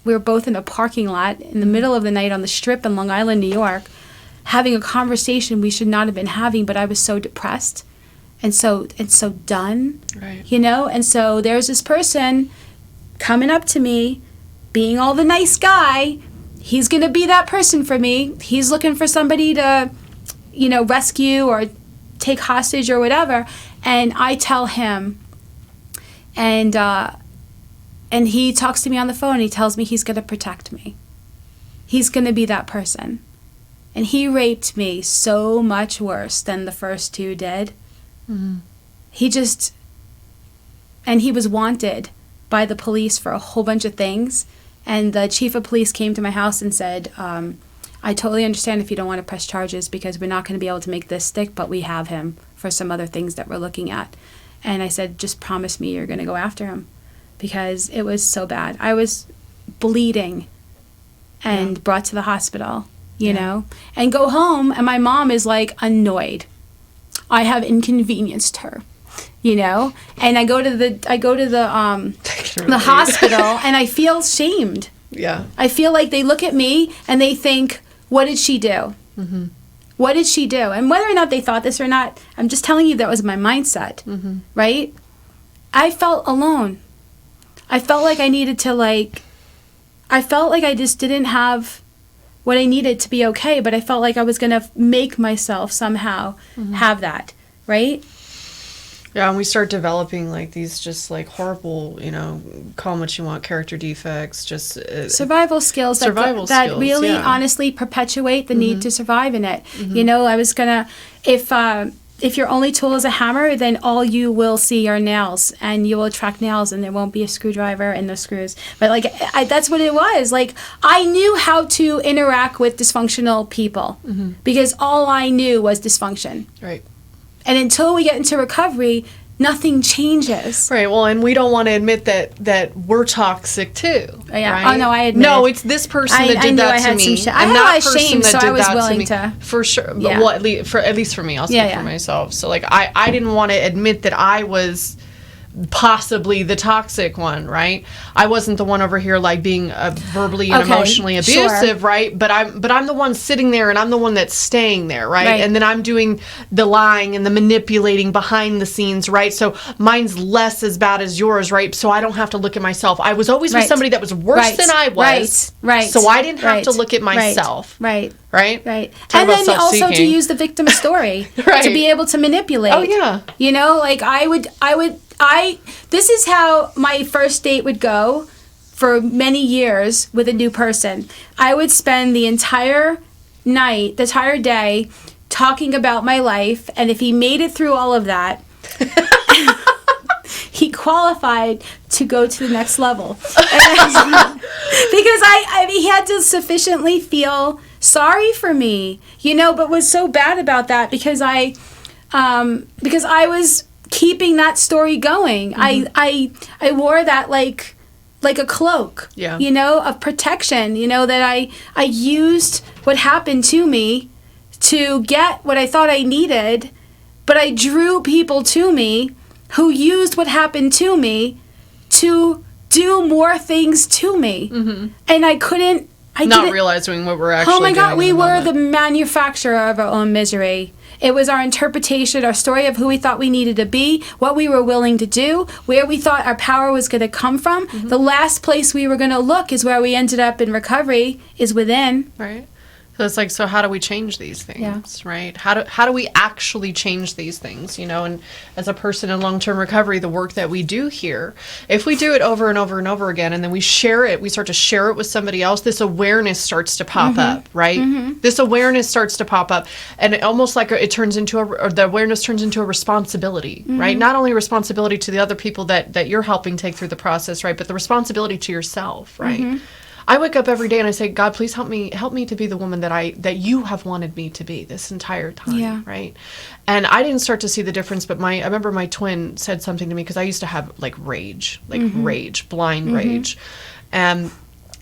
A: we were both in a parking lot in the middle of the night on the Strip in Long Island, New York, having a conversation we should not have been having, but I was so depressed and so done,
B: Right.
A: you know? And so there's this person coming up to me, being all the nice guy. He's going to be that person for me. He's looking for somebody to, you know, rescue or take hostage or whatever. And I tell him, and he talks to me on the phone, and he tells me he's going to protect me. He's going to be that person. And he raped me so much worse than the first 2 did. He was wanted by the police for a whole bunch of things. And the chief of police came to my house and said, I totally understand if you don't want to press charges, because we're not going to be able to make this stick, but we have him for some other things that we're looking at. And I said, just promise me you're going to go after him, because it was so bad. I was bleeding. and brought to the hospital, you know, and go home and my mom is like annoyed. I have inconvenienced her, you know, and I go to the the hospital and I feel shamed.
B: Yeah.
A: I feel like they look at me and they think, what did she do? Mm-hmm. What did she do? And whether or not they thought this or not, I'm just telling you that was my mindset, right? I felt alone. I felt like I needed to I felt like I just didn't have what I needed to be okay, but I felt like I was going to make myself somehow have that, right?
B: Yeah, and we start developing like these just like horrible, you know, call them what you want, character defects, just
A: survival skills that really honestly perpetuate the need to survive in it. You know, I was gonna, if your only tool is a hammer, then all you will see are nails, and you will attract nails, and there won't be a screwdriver and no screws. But like, that's what it was. Like, I knew how to interact with dysfunctional people because all I knew was dysfunction.
B: Right.
A: And until we get into recovery, nothing changes.
B: Right. Well, and we don't want to admit that we're toxic too.
A: Yeah.
B: Right?
A: Oh no, I admit.
B: No, it's this person that did that to me.
A: I had a lot of shame, so I was willing to.
B: For sure. But
A: Yeah.
B: well, at least for me, I'll speak for myself. So like, I didn't want to admit that I was possibly the toxic one, right? I wasn't the one over here like being verbally and emotionally abusive, right? But I'm the one sitting there, and I'm the one that's staying there, right? And then I'm doing the lying and the manipulating behind the scenes, right? So mine's less as bad as yours, right? So I don't have to look at myself. I was always with somebody that was worse than I was,
A: right?
B: So I didn't have to look at myself,
A: right?
B: And
A: then also to use the victim story to be able to manipulate.
B: Oh yeah.
A: You know, like this is how my first date would go for many years with a new person. I would spend the entire night, the entire day talking about my life, and if he made it through all of that, he qualified to go to the next level. Because he had to sufficiently feel sorry for me, you know, but was so bad about that because I was keeping that story going. I wore that like a cloak, you know, of protection, you know, that I used what happened to me to get what I thought I needed, but I drew people to me who used what happened to me to do more things to me. And I couldn't,
B: not realizing what we're actually doing.
A: Oh my God, we were the manufacturer of our own misery. It was our interpretation, our story of who we thought we needed to be, what we were willing to do, where we thought our power was going to come from. The last place we were going to look is where we ended up in recovery, is within.
B: Right. So it's like, so how do we change these things, right? How do we actually change these things, you know? And as a person in long-term recovery, the work that we do here, if we do it over and over and over again, and then we share it, we start to share it with somebody else, this awareness starts to pop up, right? This awareness starts to pop up, and it almost like it turns into the awareness turns into a responsibility, right? Not only a responsibility to the other people that you're helping take through the process, right? But the responsibility to yourself, right? I wake up every day and I say, God, please help me to be the woman that you have wanted me to be this entire time, right? And I didn't start to see the difference, but I remember my twin said something to me, because I used to have like rage, blind rage, and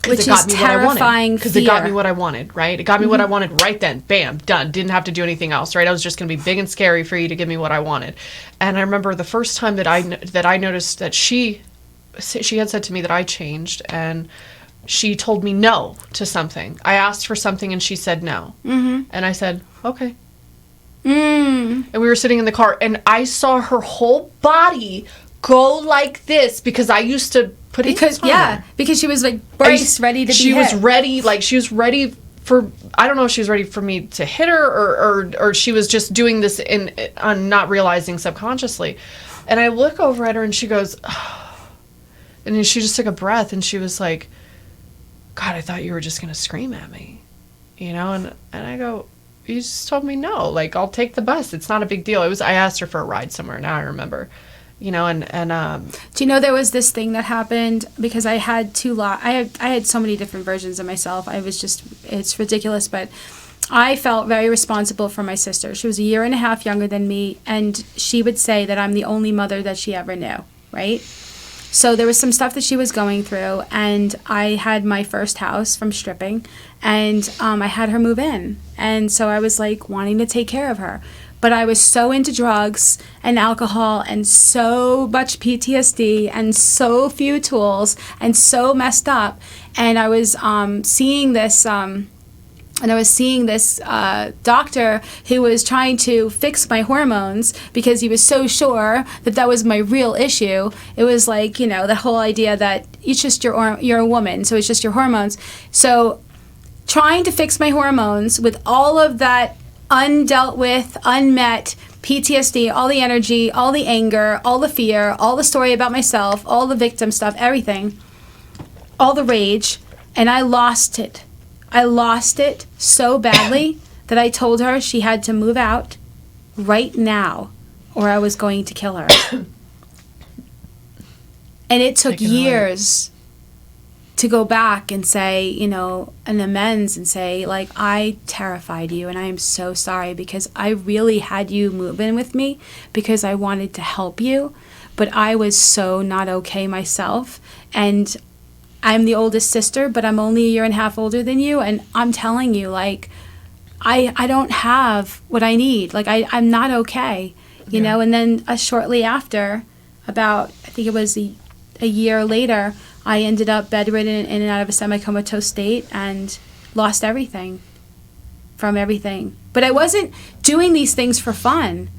A: which is terrifying.
B: Because it got me what I wanted, right? It got me what I wanted right then. Bam, done. Didn't have to do anything else, right? I was just going to be big and scary for you to give me what I wanted. And I remember the first time that I noticed that she had said to me that I changed, and she told me no to something. I asked for something and she said no. And I said, okay. And we were sitting in the car, and I saw her whole body go like this, because I used to put it on her.
A: Because she was like braced, ready to be hit.
B: She was ready, she was ready for, I don't know if she was ready for me to hit her, or she was just doing this on not realizing subconsciously. And I look over at her and she goes, oh. And then she just took a breath and she was like, God, I thought you were just going to scream at me, you know? And I go, you just told me no, like, I'll take the bus. It's not a big deal. I asked her for a ride somewhere. Now I remember, you know, and
A: do you know there was this thing that happened, because I had I had so many different versions of myself. It's ridiculous, but I felt very responsible for my sister. She was a year and a half younger than me, and she would say that I'm the only mother that she ever knew, right? So there was some stuff that she was going through, and I had my first house from stripping, and I had her move in. And so I was like wanting to take care of her. But I was so into drugs and alcohol and so much PTSD and so few tools and so messed up. And I was seeing this doctor who was trying to fix my hormones because he was so sure that that was my real issue. It was like, you know, the whole idea that it's just you're a woman, so it's just your hormones. So trying to fix my hormones with all of that undealt with, unmet PTSD, all the energy, all the anger, all the fear, all the story about myself, all the victim stuff, everything, all the rage, and I lost it. I lost it so badly that I told her she had to move out right now or I was going to kill her. And it took years to go back and say, you know, an amends and say, like, I terrified you and I am so sorry because I really had you move in with me because I wanted to help you, but I was so not okay myself. And I'm the oldest sister, but I'm only a year and a half older than you. And I'm telling you, like, I don't have what I need. Like, I'm not okay, you know? And then shortly after, about, I think it was a year later, I ended up bedridden in and out of a semi-comatose state and lost everything from everything. But I wasn't doing these things for fun.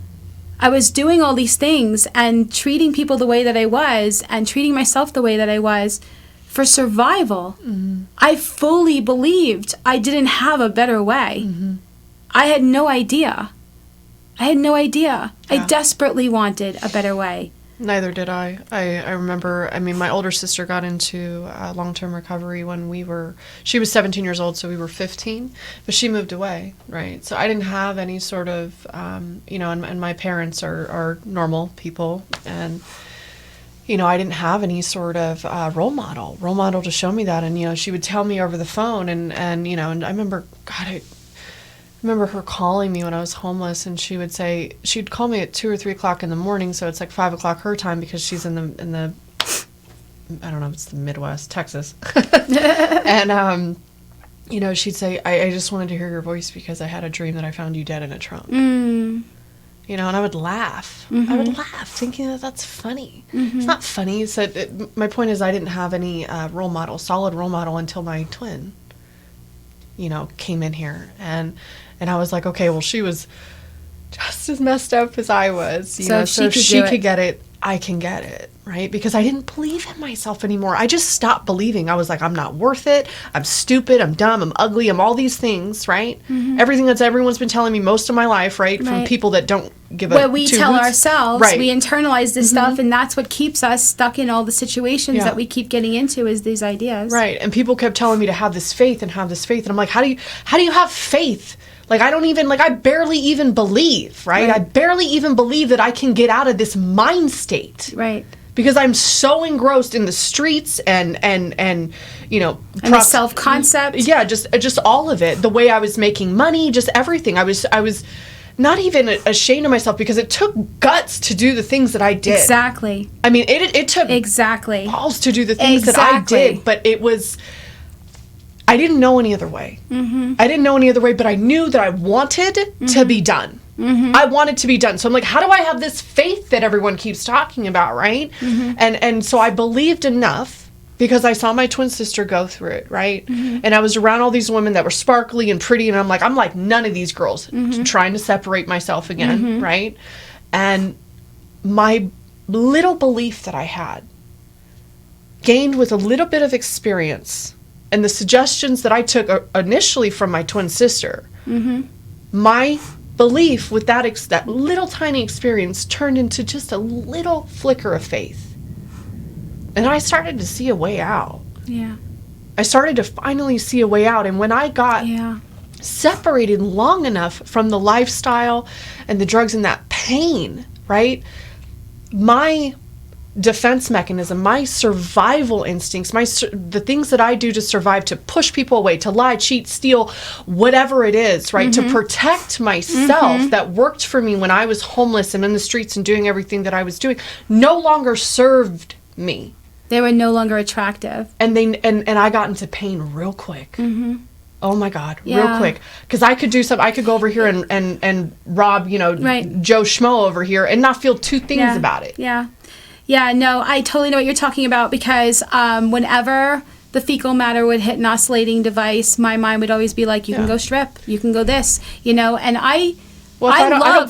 A: I was doing all these things and treating people the way that I was and treating myself the way that I was for survival. Mm-hmm. I fully believed I didn't have a better way. Mm-hmm. I had no idea. Yeah. I desperately wanted a better way.
B: Neither did I. I remember, I mean, my older sister got into long-term recovery when she was 17 years old, so we were 15, but she moved away, right? So I didn't have any sort of, you know, and my parents are normal people, and, you know, I didn't have any sort of role model to show me that. And, you know, she would tell me over the phone, and you know, and I remember, God, I remember her calling me when I was homeless, and she would say, she'd call me at 2 or 3 o'clock in the morning, so it's like 5 o'clock her time because she's in the I don't know, it's the Midwest, Texas. And you know, she'd say, I just wanted to hear your voice because I had a dream that I found you dead in a trunk. You know, and I would laugh. Mm-hmm. I would laugh, thinking that that's funny. Mm-hmm. It's not funny. It's that my point is I didn't have any solid role model until my twin, you know, came in here. And I was like, okay, well, she was just as messed up as I was. You know, so if she could get it, I can get it, right? Because I didn't believe in myself anymore. I just stopped believing. I was like, I'm not worth it. I'm stupid. I'm dumb. I'm ugly. I'm all these things, right? Mm-hmm. Everything that everyone's been telling me most of my life, right? From people that don't give a
A: what we tell ourselves, we internalize this stuff, and that's what keeps us stuck in all the situations that we keep getting into is these ideas.
B: Right. And people kept telling me to have this faith. And I'm like, how do you have faith? Like, I barely even believe, right? I barely even believe that I can get out of this mind state.
A: Right.
B: Because I'm so engrossed in the streets and you know,
A: and the self-concept.
B: Yeah, just all of it. The way I was making money, just everything. I was not even ashamed of myself because it took guts to do the things that I did.
A: Exactly.
B: I mean, it took balls to do the things that I did, but it was, I didn't know any other way. Mm-hmm. I didn't know any other way, but I knew that I wanted to be done. Mm-hmm. I wanted to be done. So I'm like, how do I have this faith that everyone keeps talking about, right? Mm-hmm. And so I believed enough because I saw my twin sister go through it, right? Mm-hmm. And I was around all these women that were sparkly and pretty, and I'm like none of these girls, trying to separate myself again, right? And my little belief that I had gained with a little bit of experience and the suggestions that I took initially from my twin sister, my belief with that little tiny experience turned into just a little flicker of faith. And I started to see a way out.
A: Yeah.
B: I started to finally see a way out. And when I got separated long enough from the lifestyle and the drugs and that pain, right? My defense mechanism, my survival instincts, the things that I do to survive, to push people away, to lie, cheat, steal, whatever it is, right? To protect myself, that worked for me when I was homeless and in the streets and doing everything that I was doing, no longer served me.
A: They were no longer attractive.
B: And I got into pain real quick. Mm-hmm. Oh my God, real
A: Yeah.
B: quick. Because I could go over here and rob,
A: Right.
B: Joe Schmo over here and not feel two things about it.
A: Yeah. Yeah, no, I totally know what you're talking about, because whenever the fecal matter would hit an oscillating device, my mind would always be like, you can go strip, you can go this, and
B: Well,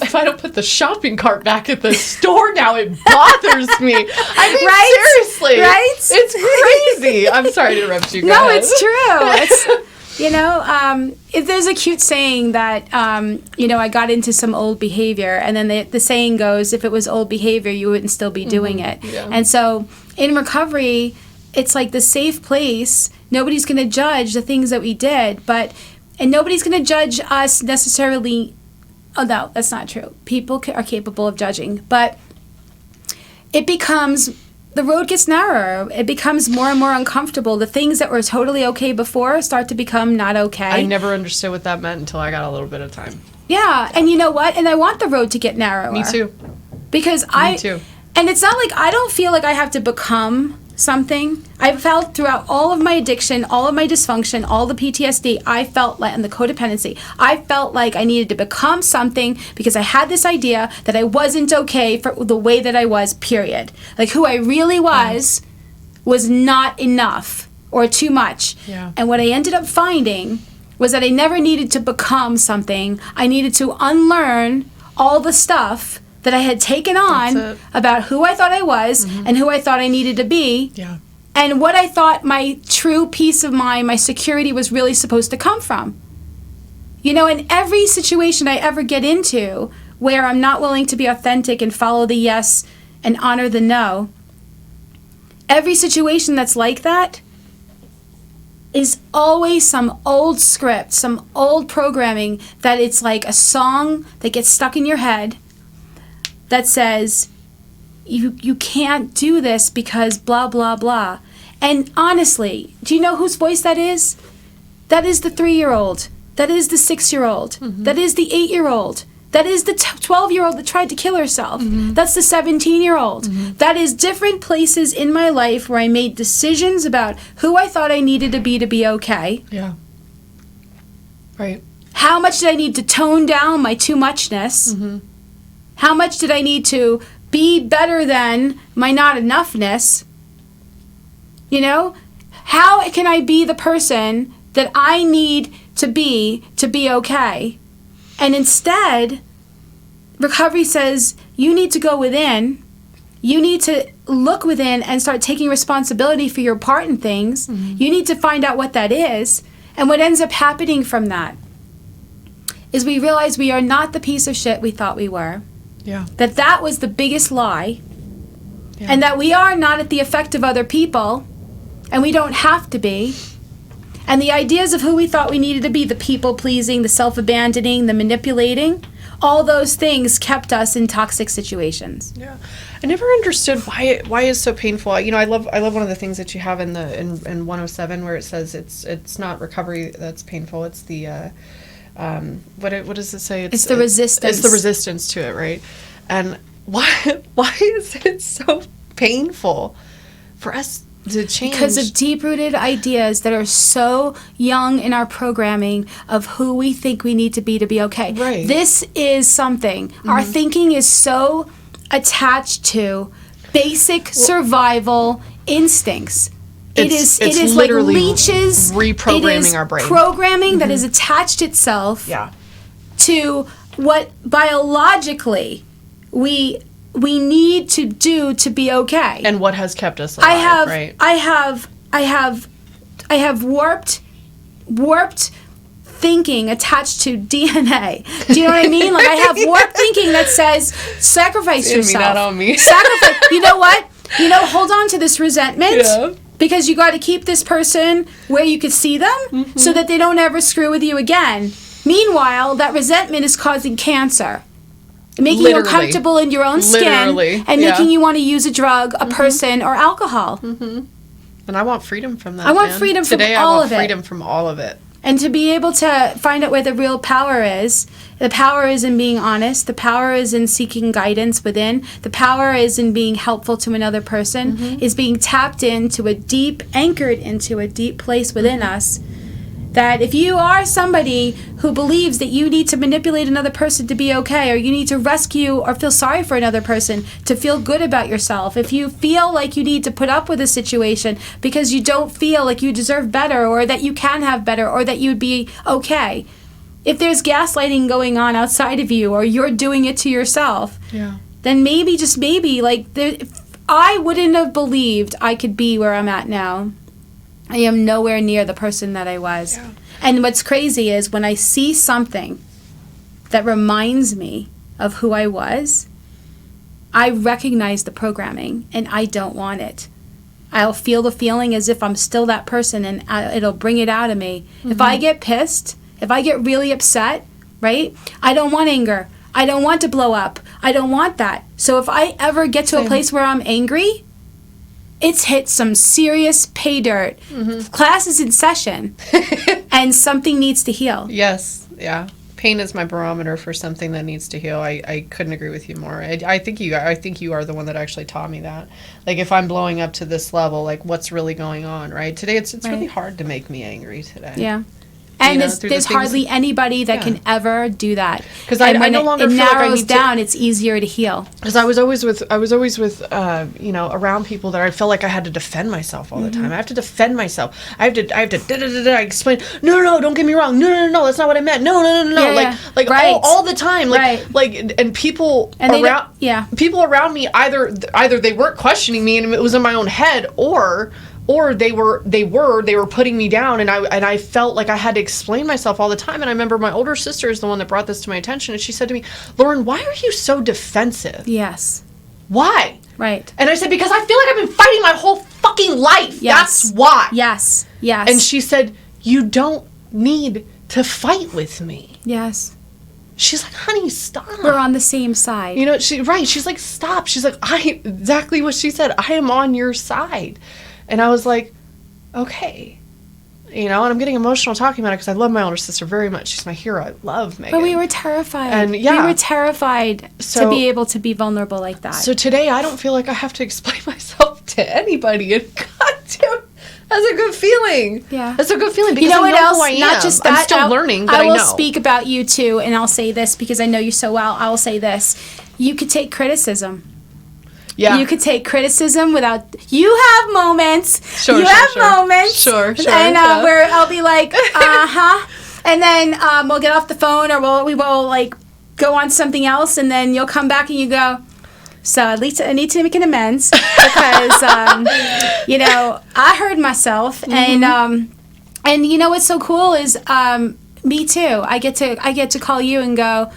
B: if I don't put the shopping cart back at the store now, it bothers me. I mean,
A: Right?
B: seriously.
A: Right?
B: It's crazy. I'm sorry to interrupt you. Go
A: No,
B: ahead.
A: it's true. If there's a cute saying that, I got into some old behavior, and then the saying goes, if it was old behavior, you wouldn't still be doing it.
B: Yeah.
A: And so in recovery, it's like the safe place. Nobody's going to judge the things that we did, and nobody's going to judge us necessarily. Oh, no, that's not true. People are capable of judging, but the road gets narrower. It becomes more and more uncomfortable. The things that were totally okay before start to become not okay.
B: I never understood what that meant until I got a little bit of time.
A: Yeah, and you know what? And I want the road to get narrower.
B: Me too.
A: Because
B: Me too.
A: And it's not like I don't feel like I have to become something. I felt throughout all of my addiction, all of my dysfunction, all the PTSD, I felt like, and the codependency, I felt like I needed to become something because I had this idea that I wasn't okay for the way that I was, period. Like who I really was not enough or too much.
B: Yeah.
A: And what I ended up finding was that I never needed to become something. I needed to unlearn all the stuff that I had taken on
B: That's it.
A: about who I thought I was and who I thought I needed to be.
B: Yeah.
A: And what I thought my true peace of mind, my security was really supposed to come from. In every situation I ever get into where I'm not willing to be authentic and follow the yes and honor the no, every situation that's like that is always some old script, some old programming that it's like a song that gets stuck in your head that says, you can't do this because blah, blah, blah. And honestly, do you know whose voice that is? That is the 3-year-old. That is the 6-year-old. That is the 8-year-old. That is the 12-year-old that tried to kill herself. That's the 17-year-old. That is different places in my life where I made decisions about who I thought I needed to be okay.
B: Yeah. Right.
A: How much did I need to tone down my too muchness? How much did I need to be better than my not enoughness? How can I be the person that I need to be okay? And instead, recovery says you need to go within. You need to look within and start taking responsibility for your part in things. You need to find out what that is. And what ends up happening from that is we realize we are not the piece of shit we thought we were.
B: Yeah.
A: That was the biggest lie.
B: Yeah.
A: And that we are not at the effect of other people. And we don't have to be. And the ideas of who we thought we needed to be, the people-pleasing, the self-abandoning, the manipulating, all those things kept us in toxic situations.
B: Yeah, I never understood why it's so painful. I love one of the things that you have in 107 where it says it's not recovery that's painful. It's the what does it say?
A: It's the resistance.
B: It's the resistance to it, right? And why is it so painful for us to change?
A: Because of deep-rooted ideas that are so young in our programming of who we think we need to be okay.
B: Right.
A: This is something. Our thinking is so attached to basic survival instincts. It
B: It's
A: is like
B: literally
A: leeches.
B: reprogramming
A: it is
B: our brain.
A: Programming that has attached itself
B: Yeah.
A: to what biologically we need to do to be okay.
B: And what has kept us alive, right?
A: I have warped thinking attached to DNA. Do you know what I mean? Like I have warped thinking that says sacrifice
B: In me,
A: yourself.
B: not on me.
A: Sacrifice. You know what? Hold on to this resentment.
B: Yeah.
A: Because you got to keep this person where you could see them so that they don't ever screw with you again. Meanwhile, that resentment is causing cancer. Making you
B: Literally.
A: uncomfortable in your own skin
B: Literally,
A: and
B: yeah.
A: making you want to use a drug, a person, or alcohol.
B: And I want freedom from that.
A: I want
B: man.
A: freedom from
B: Today,
A: all
B: I want
A: of it.
B: freedom from all of it.
A: And to be able to find out where the real power is, the power is in being honest. The power is in seeking guidance within. The power is in being helpful to another person, is being tapped into anchored into a deep place within us. That if you are somebody who believes that you need to manipulate another person to be okay, or you need to rescue or feel sorry for another person to feel good about yourself, if you feel like you need to put up with a situation because you don't feel like you deserve better, or that you can have better, or that you'd be okay, if there's gaslighting going on outside of you, or you're doing it to yourself, then maybe, just maybe, I wouldn't have believed I could be where I'm at now. I am nowhere near the person that I was. Yeah. And what's crazy is when I see something that reminds me of who I was, I recognize the programming and I don't want it. I'll feel the feeling as if I'm still that person, and it'll bring it out of me. If I get pissed, if I get really upset, right? I don't want anger. I don't want to blow up. I don't want that. So if I ever get to a place where I'm angry, it's hit some serious pay dirt. Class is in session, and something needs to heal.
B: Yes, yeah. Pain is my barometer for something that needs to heal. I couldn't agree with you more. I think you are the one that actually taught me that. Like, if I'm blowing up to this level, like, what's really going on, right? Today, it's really hard to make me angry today.
A: Yeah. And there's hardly anybody that can ever do that.
B: Because I no longer feel like I need to.
A: Down, it's easier to heal.
B: Because I was always with around people that I felt like I had to defend myself all the time. I have to defend myself. I have to explain. No, don't get me wrong. No, that's not what I meant. No.
A: Right.
B: all the time. And people people around me, either they weren't questioning me and it was in my own head, or they were putting me down, and I felt like I had to explain myself all the time. And I remember my older sister is the one that brought this to my attention, and she said to me, "Lauren, why are you so defensive?"
A: Yes.
B: Why?
A: Right.
B: And I said, because I feel like I've been fighting my whole fucking life.
A: Yes.
B: That's why.
A: Yes.
B: And she said, "You don't need to fight with me."
A: Yes.
B: She's like, "Honey, stop.
A: We're on the same side."
B: She's like, "Stop." She's like, exactly what she said. I am on your side. And I was like, okay. And I'm getting emotional talking about it because I love my older sister very much. She's my hero. I love Megan.
A: But we were terrified.
B: And
A: we were terrified to be able to be vulnerable like that.
B: So today I don't feel like I have to explain myself to anybody. And goddamn, that's a good feeling.
A: Yeah.
B: That's a good feeling because
A: you know
B: I
A: what
B: know
A: else?
B: who I am.
A: Not just that.
B: I'm still learning, but I know.
A: I will speak about you too, and I'll say this because I know you so well. I will say this. You could take criticism.
B: Yeah.
A: You could take criticism without. You have moments.
B: Sure.
A: Moments.
B: Sure.
A: And where I'll be like, and then we'll get off the phone, or we will like go on something else, and then you'll come back and you go, so at least I need to make an amends because I heard myself, and what's so cool is me too. I get to call you and go,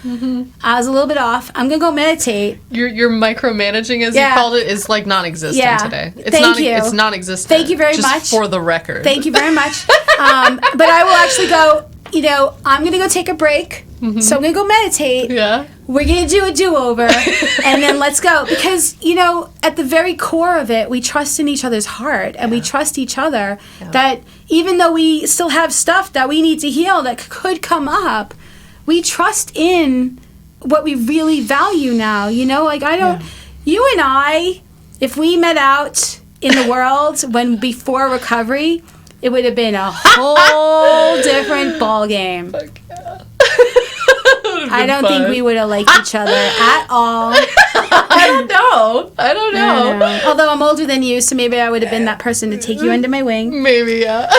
A: I was a little bit off. I'm going to go meditate.
B: Your micromanaging, as you called it, is like non-existent today.
A: Thank you.
B: It's non-existent.
A: Thank you very
B: just
A: much.
B: For the record.
A: Thank you very much. But I will actually go, I'm going to go take a break. So I'm going to go meditate.
B: Yeah.
A: We're going to do a do-over, and then let's go. Because, at the very core of it, we trust in each other's heart, and we trust each other that even though we still have stuff that we need to heal that could come up, we trust in what we really value now. You and I, if we met out in the world before recovery, it would have been a whole different ball game. I don't think we would have liked each other at all.
B: I don't know.
A: Although I'm older than you, so maybe I would have been that person to take you under my wing.
B: Maybe, yeah.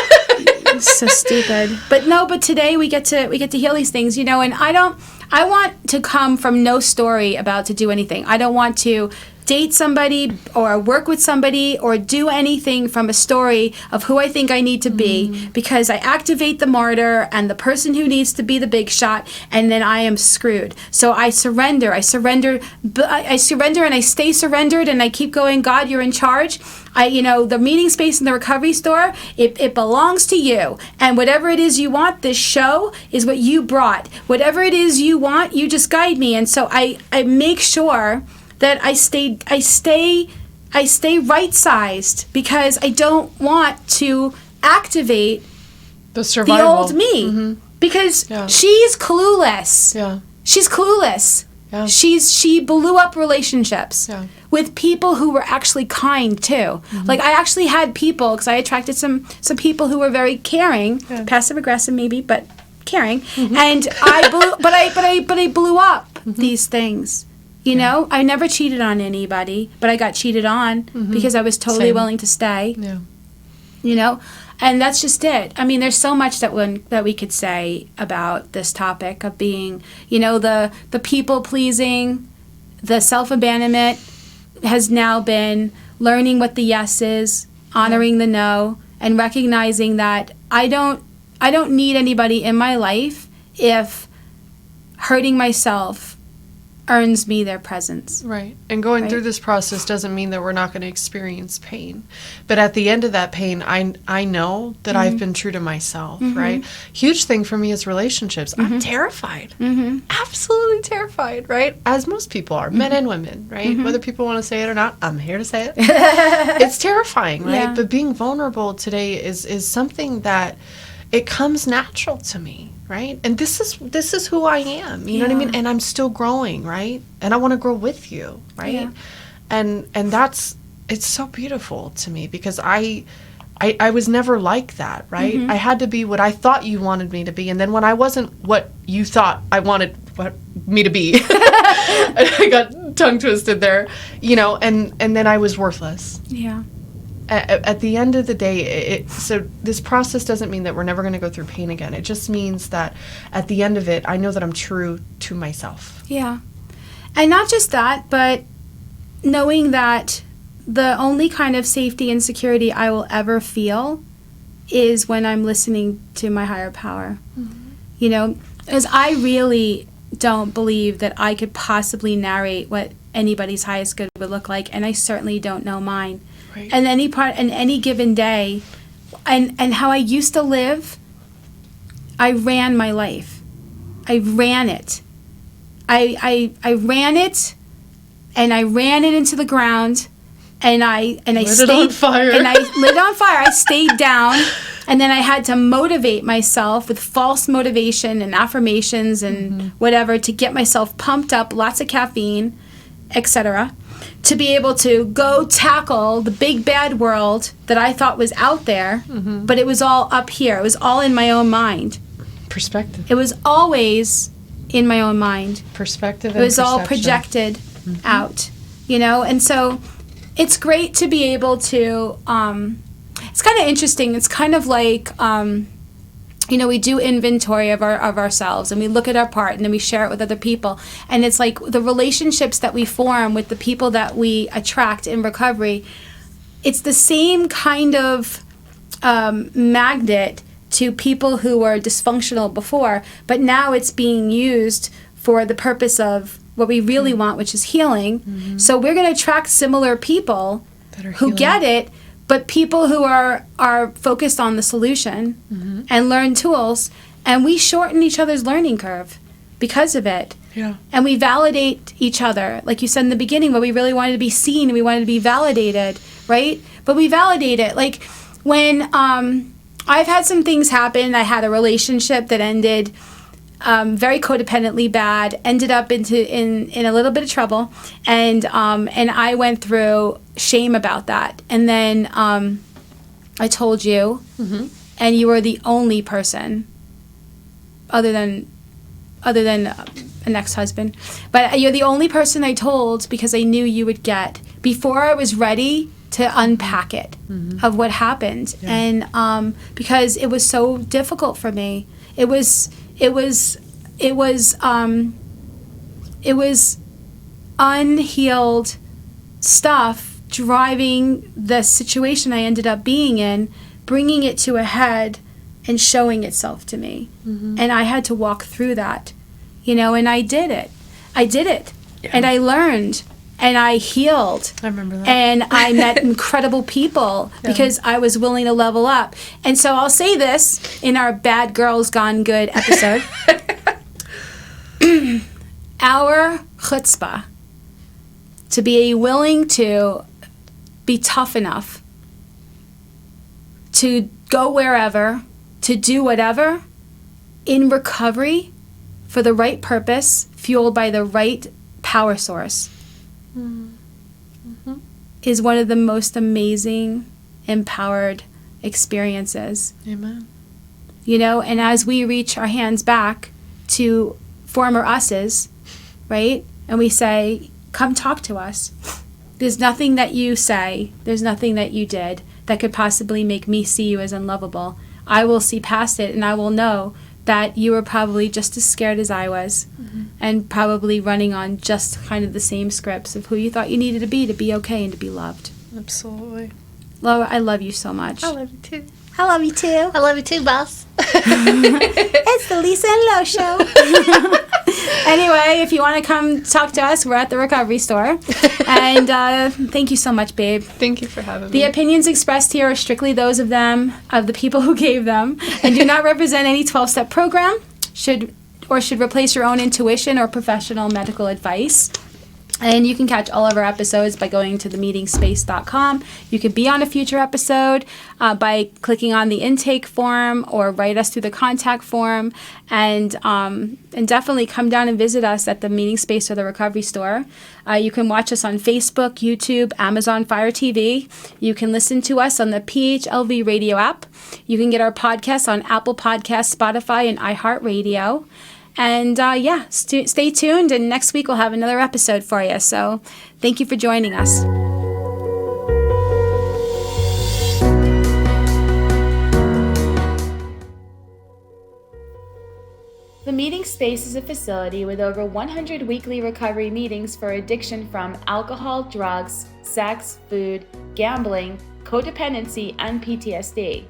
A: So stupid. But today we get to heal these things, and I want to come from no story about to do anything. I don't want to date somebody or work with somebody or do anything from a story of who I think I need to be, because I activate the martyr and the person who needs to be the big shot, and then I am screwed. So I surrender and I stay surrendered, and I keep going, God, you're in charge. The meeting space in the recovery store, it belongs to you. And whatever it is you want, this show is what you brought. Whatever it is you want, you just guide me. And so I make sure that I stay right-sized, because I don't want to activate
B: The survival.
A: old me. Because
B: Yeah.
A: she's clueless.
B: Yeah.
A: She's clueless.
B: Yeah.
A: She blew up relationships
B: Yeah.
A: with people who were actually kind too. Like I actually had people, because I attracted some people who were very caring,
B: Yeah.
A: passive aggressive maybe, but caring. And I blew up these things. You know, I never cheated on anybody, but I got cheated on because I was totally
B: Same.
A: willing to stay.
B: Yeah.
A: You know, and that's just it. I mean, there's so much that we could say about this topic of being, you know, the people pleasing, the self abandonment has now been learning what the yes is, honoring the no, and recognizing that I don't need anybody in my life if hurting myself earns me their presence.
B: Right. And going
A: Right.
B: through this process doesn't mean that we're not going to experience pain. But at the end of that pain, I know that I've been true to myself, right? Huge thing for me is relationships. I'm terrified. Absolutely terrified, right? As most people are, men and women, right? Whether people want to say it or not, I'm here to say it. It's terrifying, right?
A: Yeah.
B: But being vulnerable today is something that it comes natural to me, right? And this is who I am, you know what I mean? And I'm still growing, right? And I want to grow with you, right?
A: Yeah.
B: And that's, it's so beautiful to me because I was never like that, right? I had to be what I thought you wanted me to be, and then when I wasn't what you thought I wanted me to be, I got tongue twisted there, you know, and then I was worthless.
A: Yeah.
B: At the end of the day, so this process doesn't mean that we're never going to go through pain again. It just means that at the end of it, I know that I'm true to myself.
A: Yeah. And not just that, but knowing that the only kind of safety and security I will ever feel is when I'm listening to my higher power. You know, as I really don't believe that I could possibly narrate what anybody's highest good would look like, and I certainly don't know mine.
B: Right.
A: And any given day, and how I used to live, I ran my life. I ran it. I ran it, and I ran it into the ground, and I
B: Lit it on fire.
A: and I lit it on fire. I stayed down, and then I had to motivate myself with false motivation and affirmations and whatever to get myself pumped up, lots of caffeine, etc., to be able to go tackle the big bad world that I thought was out there, but it was all up here. It was all in my own mind.
B: Perspective.
A: It was always in my own mind.
B: Perspective
A: It
B: and
A: was all
B: perception.
A: projected out, you know? And so it's great to be able to, it's kind of interesting. It's kind of like, you know, we do inventory of ourselves, and we look at our part, and then we share it with other people. And it's like the relationships that we form with the people that we attract in recovery, it's the same kind of magnet to people who were dysfunctional before, but now it's being used for the purpose of what we really want, which is healing. So we're going to attract similar people
B: That are
A: who
B: healing.
A: get it, but people who are focused on the solution and learn tools, and we shorten each other's learning curve because of it.
B: Yeah.
A: And we validate each other, like you said in the beginning, where we really wanted to be seen and we wanted to be validated, right? But we validate it. Like when I've had some things happen, I had a relationship that ended very codependently bad, ended up in a little bit of trouble, and I went through shame about that. And then I told you, and you were the only person, other than an ex-husband, but you're the only person I told because I knew you would get before I was ready to unpack it of what happened, and because it was so difficult for me. It was unhealed stuff driving the situation I ended up being in, bringing it to a head and showing itself to me. And I had to walk through that, you know, and I did it.
B: Yeah.
A: And I learned, and I healed.
B: I remember that.
A: And I met incredible people because I was willing to level up. And so I'll say this in our Bad Girls Gone Good episode. Our chutzpah to be willing to be tough enough to go wherever to do whatever in recovery for the right purpose, fueled by the right power source, is one of the most amazing, empowered experiences.
B: Amen.
A: And as we reach our hands back to former us's, right? And we say, come talk to us. There's nothing that you say, there's nothing that you did that could possibly make me see you as unlovable. I will see past it, and I will know that you were probably just as scared as I was, and probably running on just kind of the same scripts of who you thought you needed to be okay and to be loved.
B: Absolutely.
A: Laura, I love you so much.
B: I love you too.
A: I love you too.
C: I love you too, boss.
A: It's the Lisa and Lo Show. Anyway, if you want to come talk to us, we're at the Recovery Store. And thank you so much, babe.
B: Thank you for having
A: The
B: me.
A: opinions expressed here are strictly those of the people who gave them, and do not represent any 12-step program, should replace your own intuition or professional medical advice. And you can catch all of our episodes by going to themeetingspace.com. You can be on a future episode by clicking on the intake form or write us through the contact form. And definitely come down and visit us at the Meeting Space or the Recovery Store. You can watch us on Facebook, YouTube, Amazon Fire TV. You can listen to us on the PHLV radio app. You can get our podcasts on Apple Podcasts, Spotify, and iHeartRadio. And stay tuned, and next week we'll have another episode for you. So thank you for joining us. The Meeting Space is a facility with over 100 weekly recovery meetings for addiction from alcohol, drugs, sex, food, gambling, codependency, and PTSD.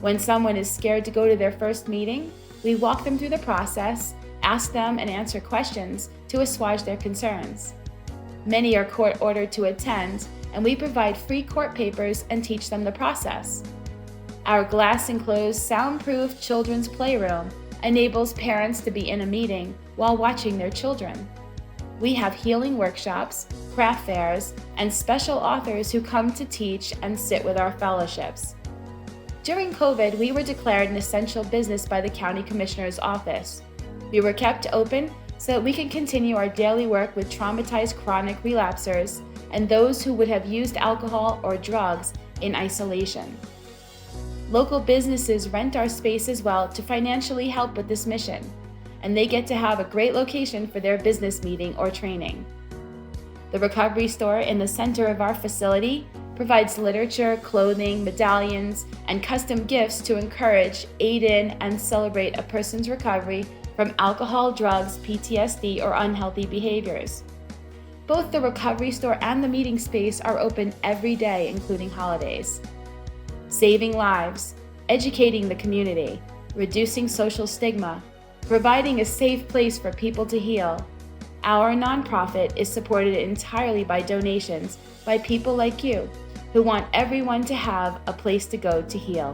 A: When someone is scared to go to their first meeting, we walk them through the process, ask them and answer questions to assuage their concerns. Many are court-ordered to attend, and we provide free court papers and teach them the process. Our glass-enclosed, soundproof children's playroom enables parents to be in a meeting while watching their children. We have healing workshops, craft fairs, and special authors who come to teach and sit with our fellowships. During COVID, we were declared an essential business by the County Commissioner's Office. We were kept open so that we can continue our daily work with traumatized chronic relapsers and those who would have used alcohol or drugs in isolation. Local businesses rent our space as well to financially help with this mission, and they get to have a great location for their business meeting or training. The Recovery Store in the center of our facility provides literature, clothing, medallions, and custom gifts to encourage, aid in, and celebrate a person's recovery from alcohol, drugs, PTSD, or unhealthy behaviors. Both the Recovery Store and the Meeting Space are open every day, including holidays. Saving lives, educating the community, reducing social stigma, providing a safe place for people to heal. Our nonprofit is supported entirely by donations by people like you who want everyone to have a place to go to heal.